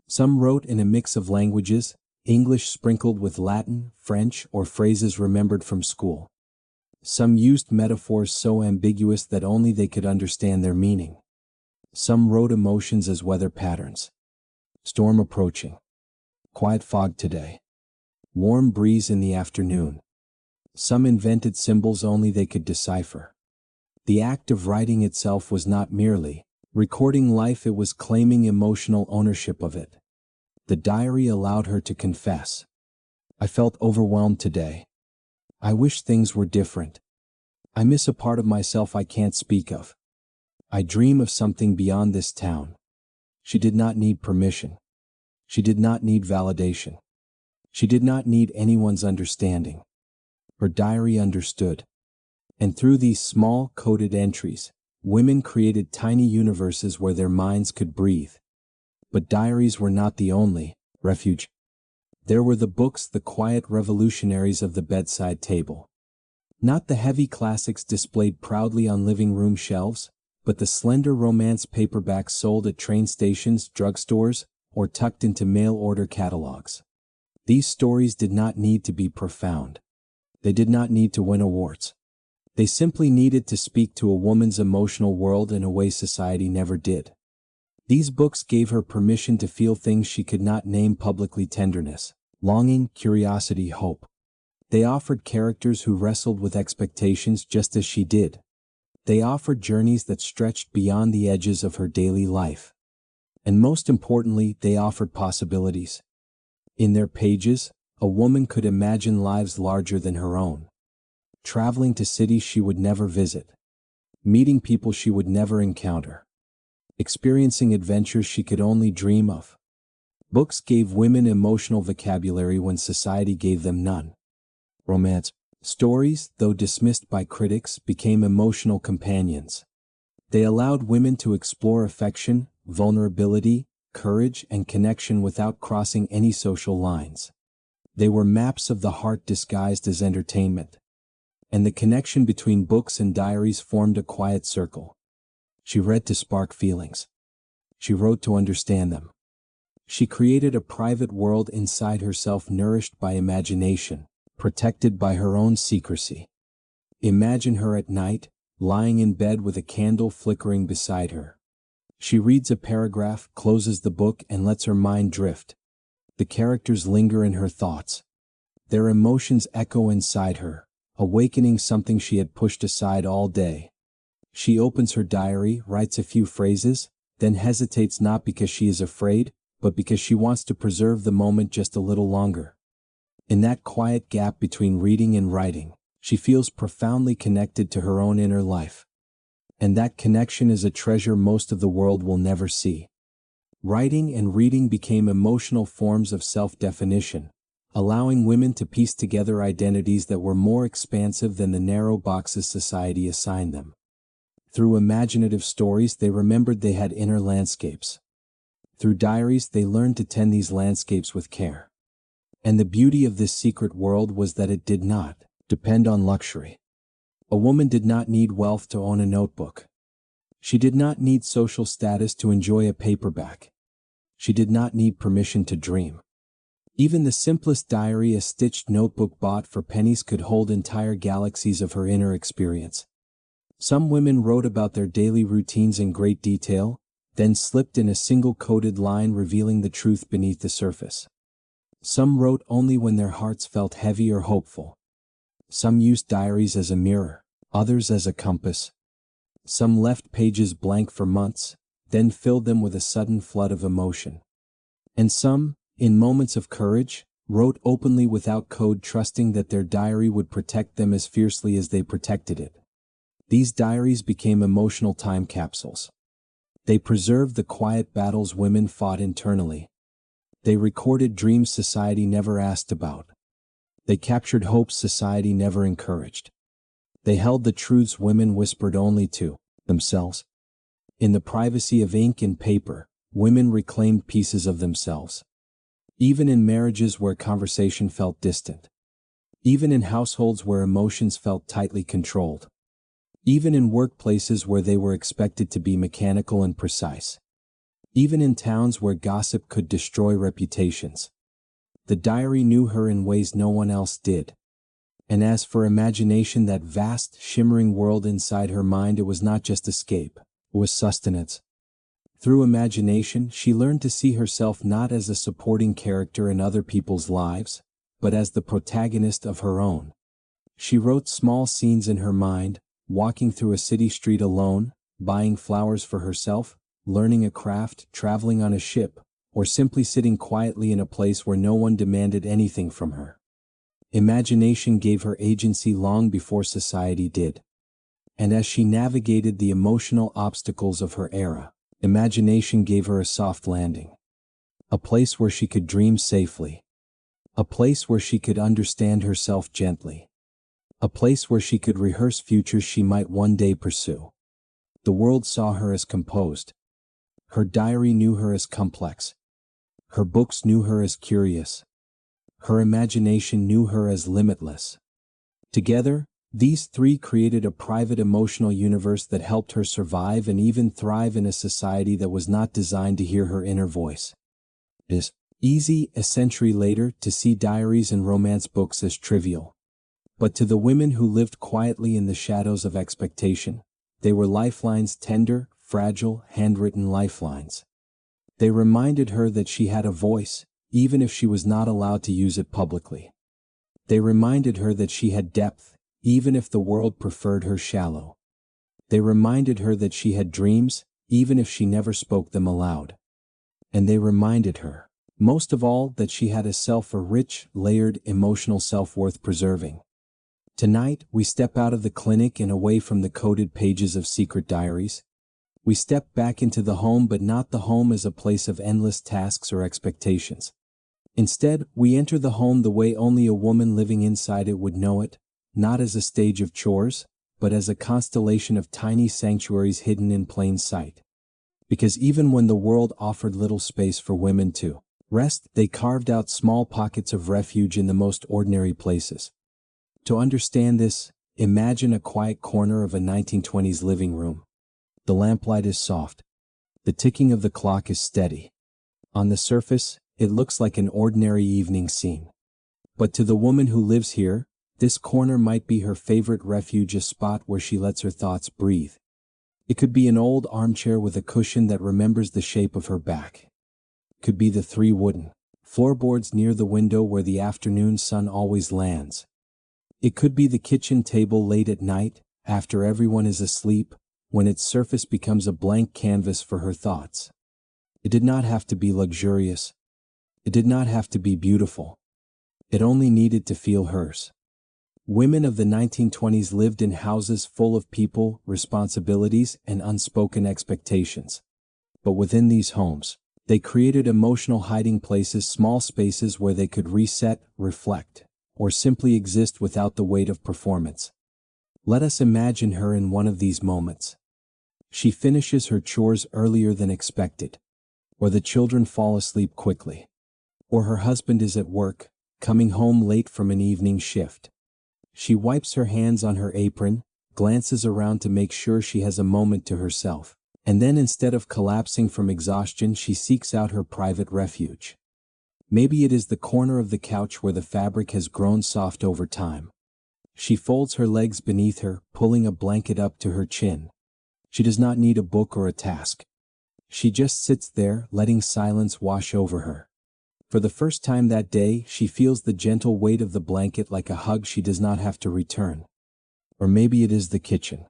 Some wrote in a mix of languages, English sprinkled with Latin, French, or phrases remembered from school. Some used metaphors so ambiguous that only they could understand their meaning. Some wrote emotions as weather patterns. Storm approaching. Quiet fog today. Warm breeze in the afternoon. Some invented symbols only they could decipher. The act of writing itself was not merely recording life, it was claiming emotional ownership of it. The diary allowed her to confess. I felt overwhelmed today. I wish things were different. I miss a part of myself I can't speak of. I dream of something beyond this town. She did not need permission. She did not need validation. She did not need anyone's understanding. Her diary understood. And through these small, coded entries, women created tiny universes where their minds could breathe. But diaries were not the only refuge. There were the books, the quiet revolutionaries of the bedside table. Not the heavy classics displayed proudly on living room shelves, but the slender romance paperbacks sold at train stations, drugstores, or tucked into mail-order catalogs. These stories did not need to be profound. They did not need to win awards. They simply needed to speak to a woman's emotional world in a way society never did. These books gave her permission to feel things she could not name publicly: tenderness, longing, curiosity, hope. They offered characters who wrestled with expectations just as she did. They offered journeys that stretched beyond the edges of her daily life. And most importantly, they offered possibilities. In their pages, a woman could imagine lives larger than her own. Traveling to cities she would never visit. Meeting people she would never encounter. Experiencing adventures she could only dream of. Books gave women emotional vocabulary when society gave them none. Romance stories, though dismissed by critics, became emotional companions. They allowed women to explore affection, vulnerability, courage, and connection without crossing any social lines. They were maps of the heart disguised as entertainment. And the connection between books and diaries formed a quiet circle. She read to spark feelings. She wrote to understand them. She created a private world inside herself, nourished by imagination, protected by her own secrecy. Imagine her at night, lying in bed with a candle flickering beside her. She reads a paragraph, closes the book, and lets her mind drift. The characters linger in her thoughts. Their emotions echo inside her, awakening something she had pushed aside all day. She opens her diary, writes a few phrases, then hesitates, not because she is afraid, but because she wants to preserve the moment just a little longer. In that quiet gap between reading and writing, she feels profoundly connected to her own inner life. And that connection is a treasure most of the world will never see. Writing and reading became emotional forms of self-definition, allowing women to piece together identities that were more expansive than the narrow boxes society assigned them. Through imaginative stories, they remembered they had inner landscapes. Through diaries, they learned to tend these landscapes with care. And the beauty of this secret world was that it did not depend on luxury. A woman did not need wealth to own a notebook. She did not need social status to enjoy a paperback. She did not need permission to dream. Even the simplest diary, a stitched notebook bought for pennies, could hold entire galaxies of her inner experience. Some women wrote about their daily routines in great detail, then slipped in a single coded line revealing the truth beneath the surface. Some wrote only when their hearts felt heavy or hopeful. Some used diaries as a mirror, others as a compass. Some left pages blank for months, then filled them with a sudden flood of emotion. And some, in moments of courage, wrote openly without code, trusting that their diary would protect them as fiercely as they protected it. These diaries became emotional time capsules. They preserved the quiet battles women fought internally. They recorded dreams society never asked about. They captured hopes society never encouraged. They held the truths women whispered only to themselves. In the privacy of ink and paper, women reclaimed pieces of themselves. Even in marriages where conversation felt distant. Even in households where emotions felt tightly controlled. Even in workplaces where they were expected to be mechanical and precise. Even in towns where gossip could destroy reputations. The diary knew her in ways no one else did. And as for imagination, that vast, shimmering world inside her mind, it was not just escape, it was sustenance. Through imagination, she learned to see herself not as a supporting character in other people's lives, but as the protagonist of her own. She wrote small scenes in her mind, walking through a city street alone, buying flowers for herself, learning a craft, traveling on a ship, or simply sitting quietly in a place where no one demanded anything from her. Imagination gave her agency long before society did. And as she navigated the emotional obstacles of her era, imagination gave her a soft landing. A place where she could dream safely. A place where she could understand herself gently. A place where she could rehearse futures she might one day pursue. The world saw her as composed. Her diary knew her as complex. Her books knew her as curious. Her imagination knew her as limitless. Together, these three created a private emotional universe that helped her survive and even thrive in a society that was not designed to hear her inner voice. It is easy, a century later, to see diaries and romance books as trivial. But to the women who lived quietly in the shadows of expectation, they were lifelines, tender, fragile, handwritten lifelines. They reminded her that she had a voice, even if she was not allowed to use it publicly. They reminded her that she had depth, even if the world preferred her shallow. They reminded her that she had dreams, even if she never spoke them aloud. And they reminded her, most of all, that she had a rich, layered, emotional self-worth preserving. Tonight, we step out of the clinic and away from the coded pages of secret diaries. We step back into the home, but not the home as a place of endless tasks or expectations. Instead, we enter the home the way only a woman living inside it would know it, not as a stage of chores, but as a constellation of tiny sanctuaries hidden in plain sight. Because even when the world offered little space for women to rest, they carved out small pockets of refuge in the most ordinary places. To understand this, imagine a quiet corner of a 1920s living room. The lamplight is soft. The ticking of the clock is steady. On the surface, it looks like an ordinary evening scene. But to the woman who lives here, this corner might be her favorite refuge, a spot where she lets her thoughts breathe. It could be an old armchair with a cushion that remembers the shape of her back. It could be the 3 wooden floorboards near the window where the afternoon sun always lands. It could be the kitchen table late at night, after everyone is asleep, when its surface becomes a blank canvas for her thoughts. It did not have to be luxurious. It did not have to be beautiful. It only needed to feel hers. Women of the 1920s lived in houses full of people, responsibilities, and unspoken expectations. But within these homes, they created emotional hiding places, small spaces where they could reset, reflect, or simply exist without the weight of performance. Let us imagine her in one of these moments. She finishes her chores earlier than expected, or the children fall asleep quickly, or her husband is at work, coming home late from an evening shift. She wipes her hands on her apron, glances around to make sure she has a moment to herself, and then instead of collapsing from exhaustion, she seeks out her private refuge. Maybe it is the corner of the couch where the fabric has grown soft over time. She folds her legs beneath her, pulling a blanket up to her chin. She does not need a book or a task. She just sits there, letting silence wash over her. For the first time that day, she feels the gentle weight of the blanket like a hug she does not have to return. Or maybe it is the kitchen.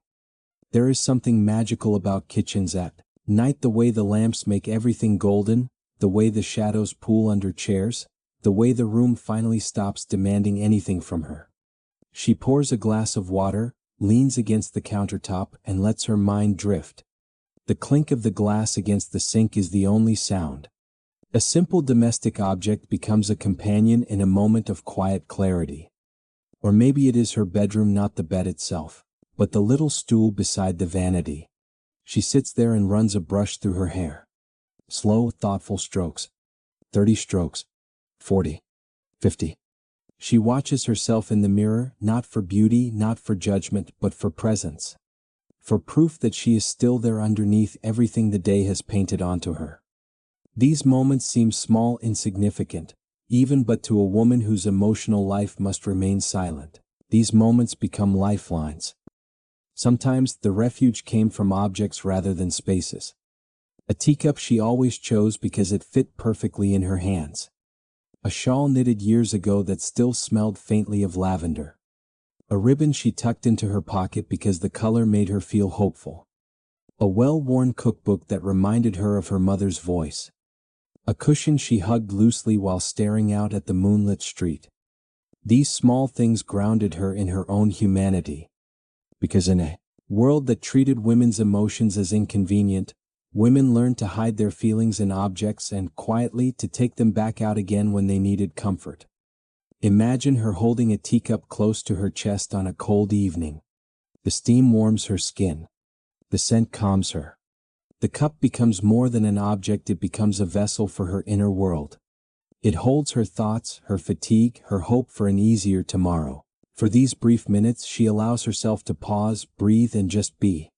There is something magical about kitchens at night, the way the lamps make everything golden, the way the shadows pool under chairs, the way the room finally stops demanding anything from her. She pours a glass of water, leans against the countertop, and lets her mind drift. The clink of the glass against the sink is the only sound. A simple domestic object becomes a companion in a moment of quiet clarity. Or maybe it is her bedroom, not the bed itself, but the little stool beside the vanity. She sits there and runs a brush through her hair. Slow, thoughtful strokes. 30 strokes. 40. 50. She watches herself in the mirror, not for beauty, not for judgment, but for presence. For proof that she is still there underneath everything the day has painted onto her. These moments seem small, insignificant, even, but to a woman whose emotional life must remain silent, these moments become lifelines. Sometimes the refuge came from objects rather than spaces. A teacup she always chose because it fit perfectly in her hands. A shawl knitted years ago that still smelled faintly of lavender. A ribbon she tucked into her pocket because the color made her feel hopeful. A well-worn cookbook that reminded her of her mother's voice. A cushion she hugged loosely while staring out at the moonlit street. These small things grounded her in her own humanity. Because in a world that treated women's emotions as inconvenient, women learned to hide their feelings in objects and, quietly, to take them back out again when they needed comfort. Imagine her holding a teacup close to her chest on a cold evening. The steam warms her skin. The scent calms her. The cup becomes more than an object, it becomes a vessel for her inner world. It holds her thoughts, her fatigue, her hope for an easier tomorrow. For these brief minutes, she allows herself to pause, breathe, and just be.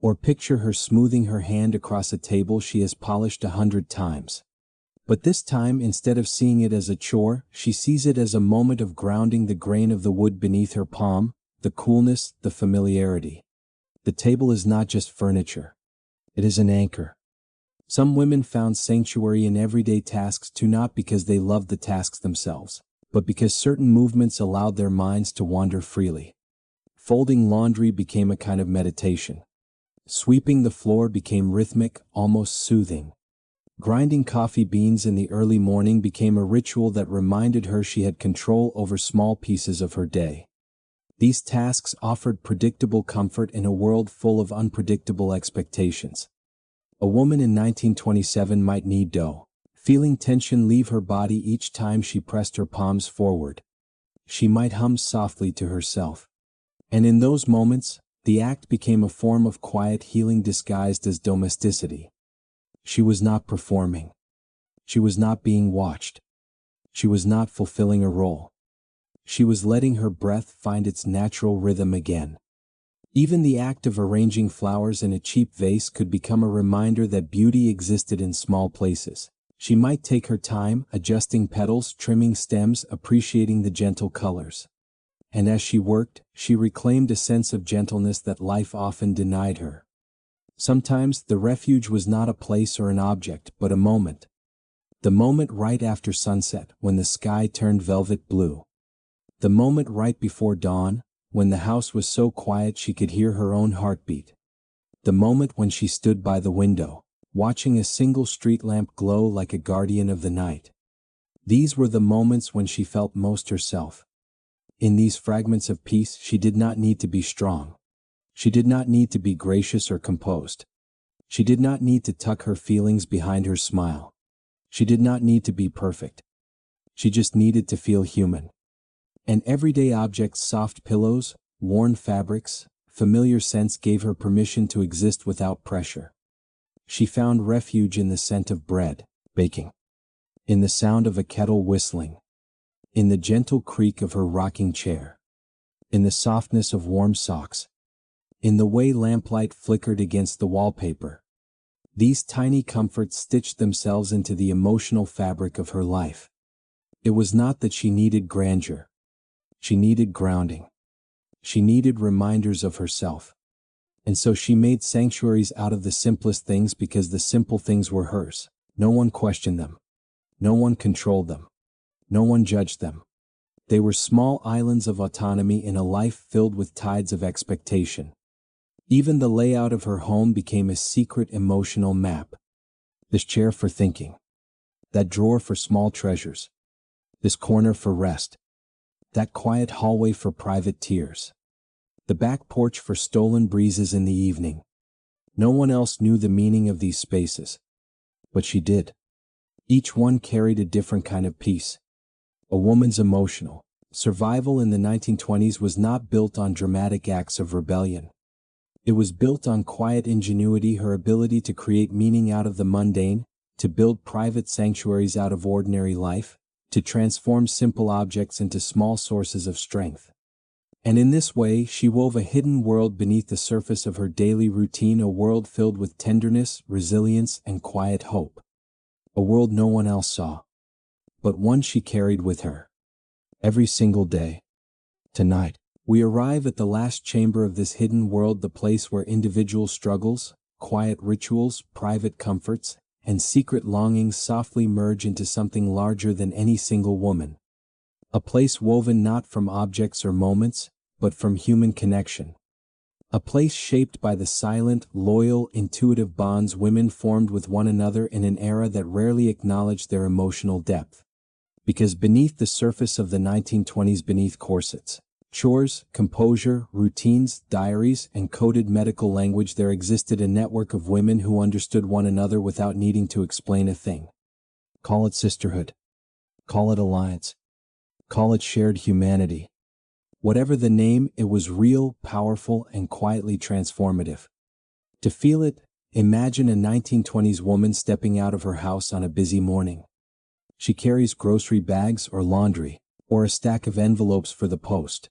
Or picture her smoothing her hand across a table she has polished 100 times. But this time, instead of seeing it as a chore, she sees it as a moment of grounding, the grain of the wood beneath her palm, the coolness, the familiarity. The table is not just furniture. It is an anchor. Some women found sanctuary in everyday tasks too, not because they loved the tasks themselves, but because certain movements allowed their minds to wander freely. Folding laundry became a kind of meditation. Sweeping the floor became rhythmic, almost soothing. Grinding coffee beans in the early morning became a ritual that reminded her she had control over small pieces of her day. These tasks offered predictable comfort in a world full of unpredictable expectations. A woman in 1927 might knead dough, feeling tension leave her body each time she pressed her palms forward. She might hum softly to herself. And in those moments, the act became a form of quiet healing disguised as domesticity. She was not performing. She was not being watched. She was not fulfilling a role. She was letting her breath find its natural rhythm again. Even the act of arranging flowers in a cheap vase could become a reminder that beauty existed in small places. She might take her time, adjusting petals, trimming stems, appreciating the gentle colors. And as she worked, she reclaimed a sense of gentleness that life often denied her. Sometimes the refuge was not a place or an object, but a moment. The moment right after sunset, when the sky turned velvet blue. The moment right before dawn, when the house was so quiet she could hear her own heartbeat. The moment when she stood by the window, watching a single street lamp glow like a guardian of the night. These were the moments when she felt most herself. In these fragments of peace, she did not need to be strong. She did not need to be gracious or composed. She did not need to tuck her feelings behind her smile. She did not need to be perfect. She just needed to feel human. And everyday objects, soft pillows, worn fabrics, familiar scents gave her permission to exist without pressure. She found refuge in the scent of bread, baking, in the sound of a kettle whistling, in the gentle creak of her rocking chair, in the softness of warm socks, in the way lamplight flickered against the wallpaper. These tiny comforts stitched themselves into the emotional fabric of her life. It was not that she needed grandeur. She needed grounding. She needed reminders of herself. And so she made sanctuaries out of the simplest things because the simple things were hers. No one questioned them. No one controlled them. No one judged them. They were small islands of autonomy in a life filled with tides of expectation. Even the layout of her home became a secret emotional map. This chair for thinking. That drawer for small treasures. This corner for rest. That quiet hallway for private tears. The back porch for stolen breezes in the evening. No one else knew the meaning of these spaces. But she did. Each one carried a different kind of peace. A woman's emotional survival in the 1920s was not built on dramatic acts of rebellion. It was built on quiet ingenuity, her ability to create meaning out of the mundane, to build private sanctuaries out of ordinary life, to transform simple objects into small sources of strength. And in this way, she wove a hidden world beneath the surface of her daily routine, a world filled with tenderness, resilience, and quiet hope. A world no one else saw, but one she carried with her. Every single day. Tonight, we arrive at the last chamber of this hidden world, the place where individual struggles, quiet rituals, private comforts, and secret longings softly merge into something larger than any single woman. A place woven not from objects or moments, but from human connection. A place shaped by the silent, loyal, intuitive bonds women formed with one another in an era that rarely acknowledged their emotional depth. Because beneath the surface of the 1920s, beneath corsets, chores, composure, routines, diaries, and coded medical language, there existed a network of women who understood one another without needing to explain a thing. Call it sisterhood. Call it alliance. Call it shared humanity. Whatever the name, it was real, powerful, and quietly transformative. To feel it, imagine a 1920s woman stepping out of her house on a busy morning. She carries grocery bags or laundry, or a stack of envelopes for the post.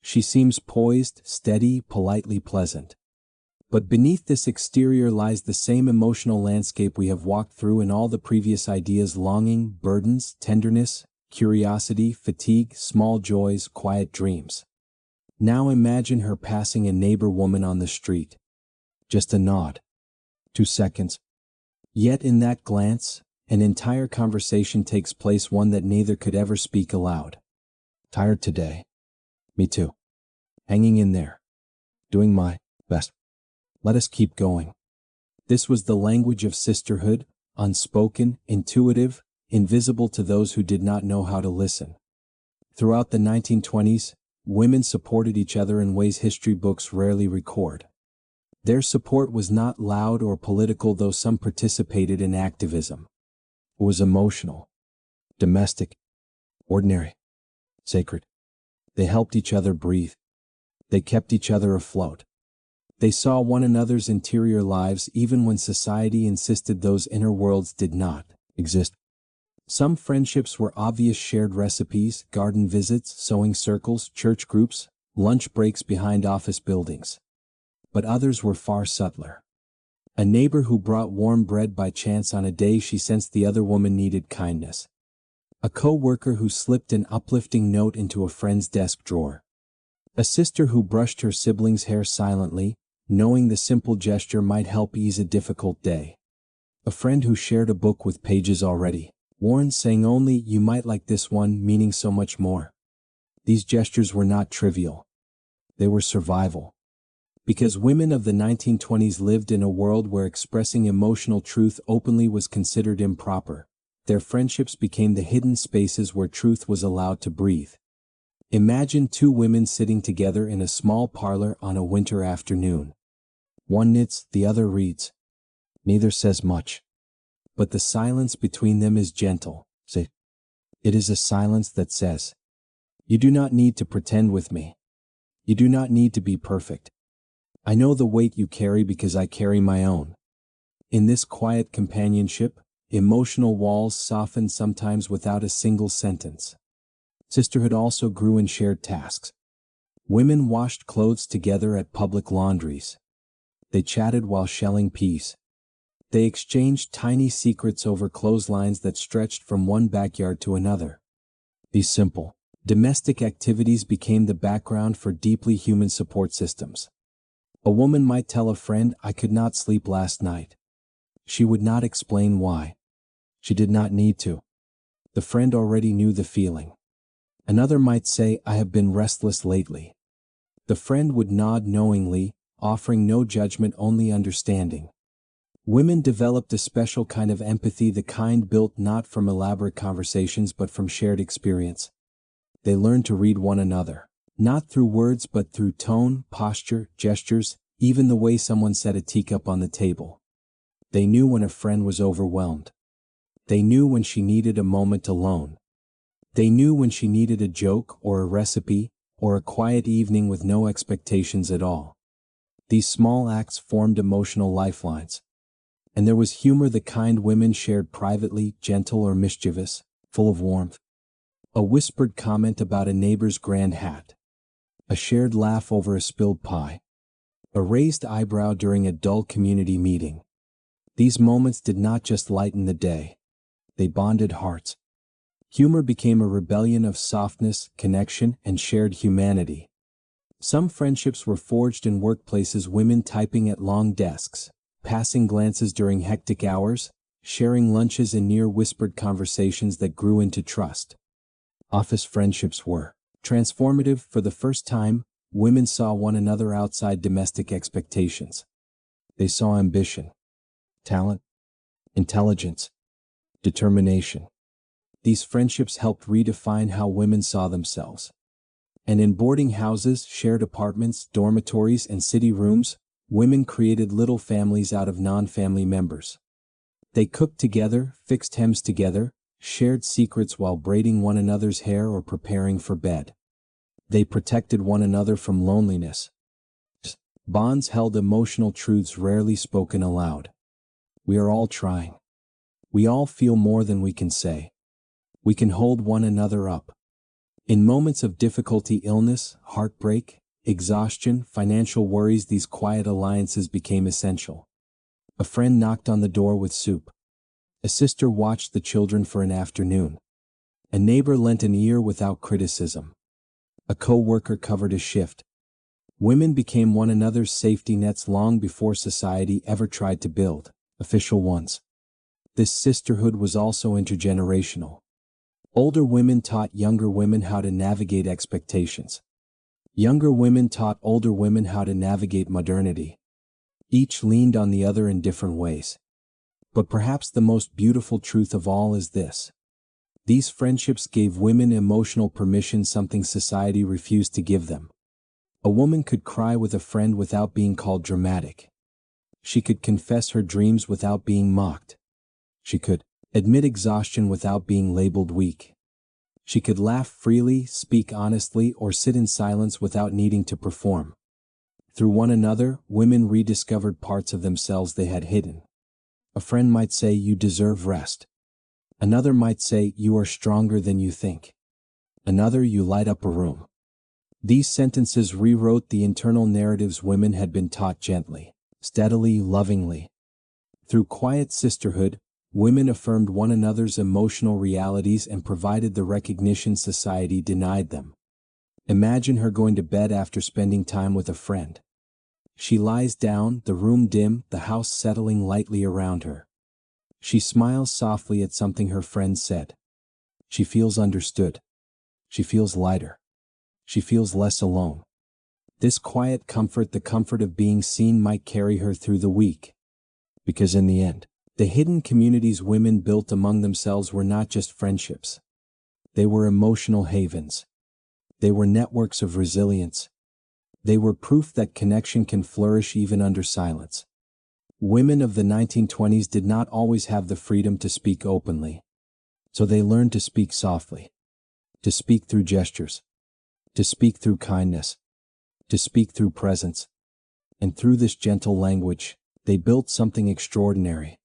She seems poised, steady, politely pleasant. But beneath this exterior lies the same emotional landscape we have walked through in all the previous ideas: longing, burdens, tenderness, curiosity, fatigue, small joys, quiet dreams. Now imagine her passing a neighbor woman on the street. Just a nod. 2 seconds. Yet in that glance, an entire conversation takes place, one that neither could ever speak aloud. Tired today. Me too. Hanging in there. Doing my best. Let us keep going. This was the language of sisterhood, unspoken, intuitive, invisible to those who did not know how to listen. Throughout the 1920s, women supported each other in ways history books rarely record. Their support was not loud or political, though some participated in activism. It was emotional, domestic, ordinary, sacred. They helped each other breathe. They kept each other afloat. They saw one another's interior lives even when society insisted those inner worlds did not exist. Some friendships were obvious: shared recipes, garden visits, sewing circles, church groups, lunch breaks behind office buildings. But others were far subtler. A neighbor who brought warm bread by chance on a day she sensed the other woman needed kindness. A co-worker who slipped an uplifting note into a friend's desk drawer. A sister who brushed her sibling's hair silently, knowing the simple gesture might help ease a difficult day. A friend who shared a book with pages already worn, saying only, "You might like this one," meaning so much more. These gestures were not trivial. They were survival. Because women of the 1920s lived in a world where expressing emotional truth openly was considered improper, their friendships became the hidden spaces where truth was allowed to breathe. Imagine two women sitting together in a small parlor on a winter afternoon. One knits, the other reads. Neither says much. But the silence between them is gentle. It is a silence that says, "You do not need to pretend with me. You do not need to be perfect. I know the weight you carry because I carry my own." In this quiet companionship, emotional walls softened, sometimes without a single sentence. Sisterhood also grew in shared tasks. Women washed clothes together at public laundries. They chatted while shelling peas. They exchanged tiny secrets over clotheslines that stretched from one backyard to another. These simple, domestic activities became the background for deeply human support systems. A woman might tell a friend, "I could not sleep last night." She would not explain why. She did not need to. The friend already knew the feeling. Another might say, "I have been restless lately." The friend would nod knowingly, offering no judgment, only understanding. Women developed a special kind of empathy, the kind built not from elaborate conversations but from shared experience. They learned to read one another, not through words but through tone, posture, gestures, even the way someone set a teacup on the table. They knew when a friend was overwhelmed. They knew when she needed a moment alone. They knew when she needed a joke or a recipe or a quiet evening with no expectations at all. These small acts formed emotional lifelines. And there was humor, the kind women shared privately, gentle or mischievous, full of warmth. A whispered comment about a neighbor's grand hat. A shared laugh over a spilled pie. A raised eyebrow during a dull community meeting. These moments did not just lighten the day. They bonded hearts. Humor became a rebellion of softness, connection, and shared humanity. Some friendships were forged in workplaces, women typing at long desks, passing glances during hectic hours, sharing lunches in near-whispered conversations that grew into trust. Office friendships were transformative. For the first time, women saw one another outside domestic expectations. They saw ambition, talent, intelligence, determination. These friendships helped redefine how women saw themselves. And in boarding houses, shared apartments, dormitories, and city rooms, women created little families out of non-family members. They cooked together, fixed hems together, shared secrets while braiding one another's hair or preparing for bed. They protected one another from loneliness. Bonds held emotional truths rarely spoken aloud. We are all trying. We all feel more than we can say. We can hold one another up. In moments of difficulty, illness, heartbreak, exhaustion, financial worries, these quiet alliances became essential. A friend knocked on the door with soup. A sister watched the children for an afternoon. A neighbor lent an ear without criticism. A co-worker covered a shift. Women became one another's safety nets long before society ever tried to build official ones. This sisterhood was also intergenerational. Older women taught younger women how to navigate expectations. Younger women taught older women how to navigate modernity. Each leaned on the other in different ways. But perhaps the most beautiful truth of all is this. These friendships gave women emotional permission, something society refused to give them. A woman could cry with a friend without being called dramatic. She could confess her dreams without being mocked. She could admit exhaustion without being labeled weak. She could laugh freely, speak honestly, or sit in silence without needing to perform. Through one another, women rediscovered parts of themselves they had hidden. A friend might say, "You deserve rest." Another might say, "You are stronger than you think." Another, "You light up a room." These sentences rewrote the internal narratives women had been taught gently, steadily, lovingly. Through quiet sisterhood, women affirmed one another's emotional realities and provided the recognition society denied them. Imagine her going to bed after spending time with a friend. She lies down, the room dim, the house settling lightly around her. She smiles softly at something her friend said. She feels understood. She feels lighter. She feels less alone. This quiet comfort, the comfort of being seen, might carry her through the week. Because in the end, the hidden communities women built among themselves were not just friendships. They were emotional havens. They were networks of resilience. They were proof that connection can flourish even under silence. Women of the 1920s did not always have the freedom to speak openly. So they learned to speak softly. To speak through gestures. To speak through kindness. To speak through presence. And through this gentle language, they built something extraordinary.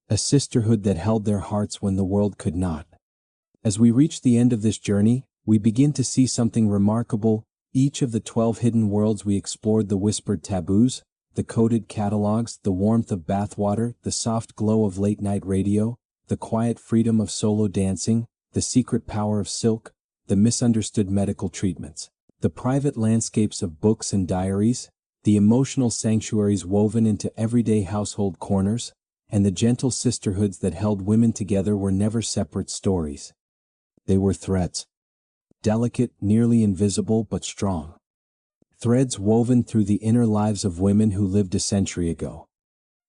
A sisterhood that held their hearts when the world could not. As we reach the end of this journey, we begin to see something remarkable. Each of the 12 hidden worlds we explored, the whispered taboos, the coded catalogs, the warmth of bathwater, the soft glow of late-night radio, the quiet freedom of solo dancing, the secret power of silk, the misunderstood medical treatments, the private landscapes of books and diaries, the emotional sanctuaries woven into everyday household corners, and the gentle sisterhoods that held women together were never separate stories. They were threads. Delicate, nearly invisible, but strong. Threads woven through the inner lives of women who lived a century ago.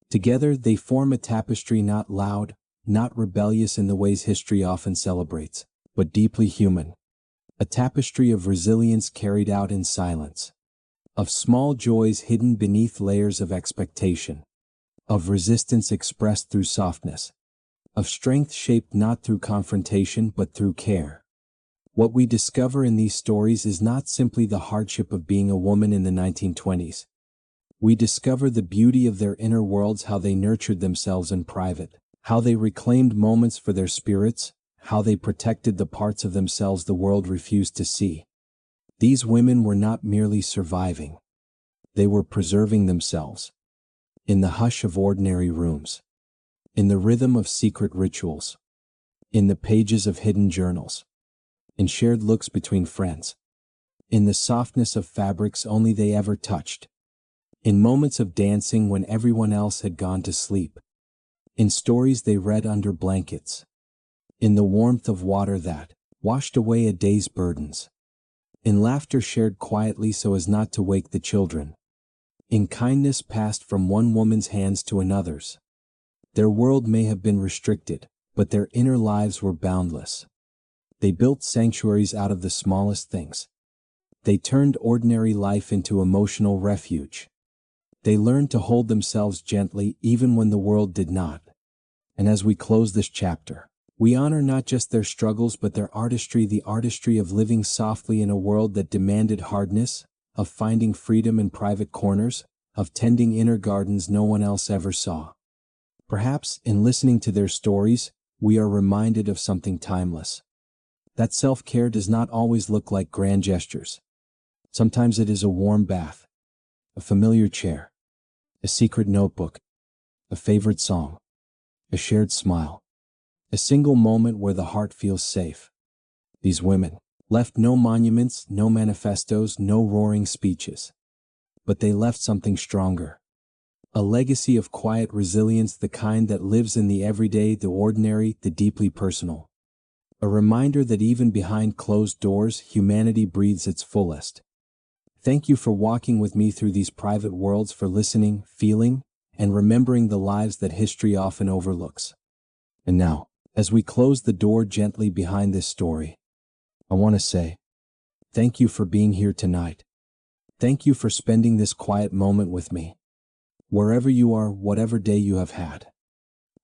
Together, they form a tapestry not loud, not rebellious in the ways history often celebrates, but deeply human. A tapestry of resilience carried out in silence. Of small joys hidden beneath layers of expectation. Of resistance expressed through softness. Of strength shaped not through confrontation but through care. What we discover in these stories is not simply the hardship of being a woman in the 1920s. We discover the beauty of their inner worlds, how they nurtured themselves in private, how they reclaimed moments for their spirits, how they protected the parts of themselves the world refused to see. These women were not merely surviving. They were preserving themselves. In the hush of ordinary rooms. In the rhythm of secret rituals. In the pages of hidden journals. In shared looks between friends. In the softness of fabrics only they ever touched. In moments of dancing when everyone else had gone to sleep. In stories they read under blankets. In the warmth of water that washed away a day's burdens. In laughter shared quietly so as not to wake the children. In kindness passed from one woman's hands to another's. Their world may have been restricted, but their inner lives were boundless. They built sanctuaries out of the smallest things. They turned ordinary life into emotional refuge. They learned to hold themselves gently even when the world did not. And as we close this chapter, we honor not just their struggles but their artistry, the artistry of living softly in a world that demanded hardness, of finding freedom in private corners, of tending inner gardens no one else ever saw. Perhaps, in listening to their stories, we are reminded of something timeless. That self-care does not always look like grand gestures. Sometimes it is a warm bath, a familiar chair, a secret notebook, a favorite song, a shared smile, a single moment where the heart feels safe. These women left no monuments, no manifestos, no roaring speeches. But they left something stronger. A legacy of quiet resilience, the kind that lives in the everyday, the ordinary, the deeply personal. A reminder that even behind closed doors, humanity breathes its fullest. Thank you for walking with me through these private worlds, for listening, feeling, and remembering the lives that history often overlooks. And now, as we close the door gently behind this story, I want to say, thank you for being here tonight. Thank you for spending this quiet moment with me. Wherever you are, whatever day you have had,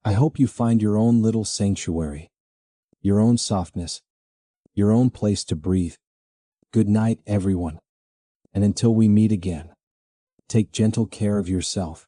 I hope you find your own little sanctuary, your own softness, your own place to breathe. Good night, everyone. And until we meet again, take gentle care of yourself.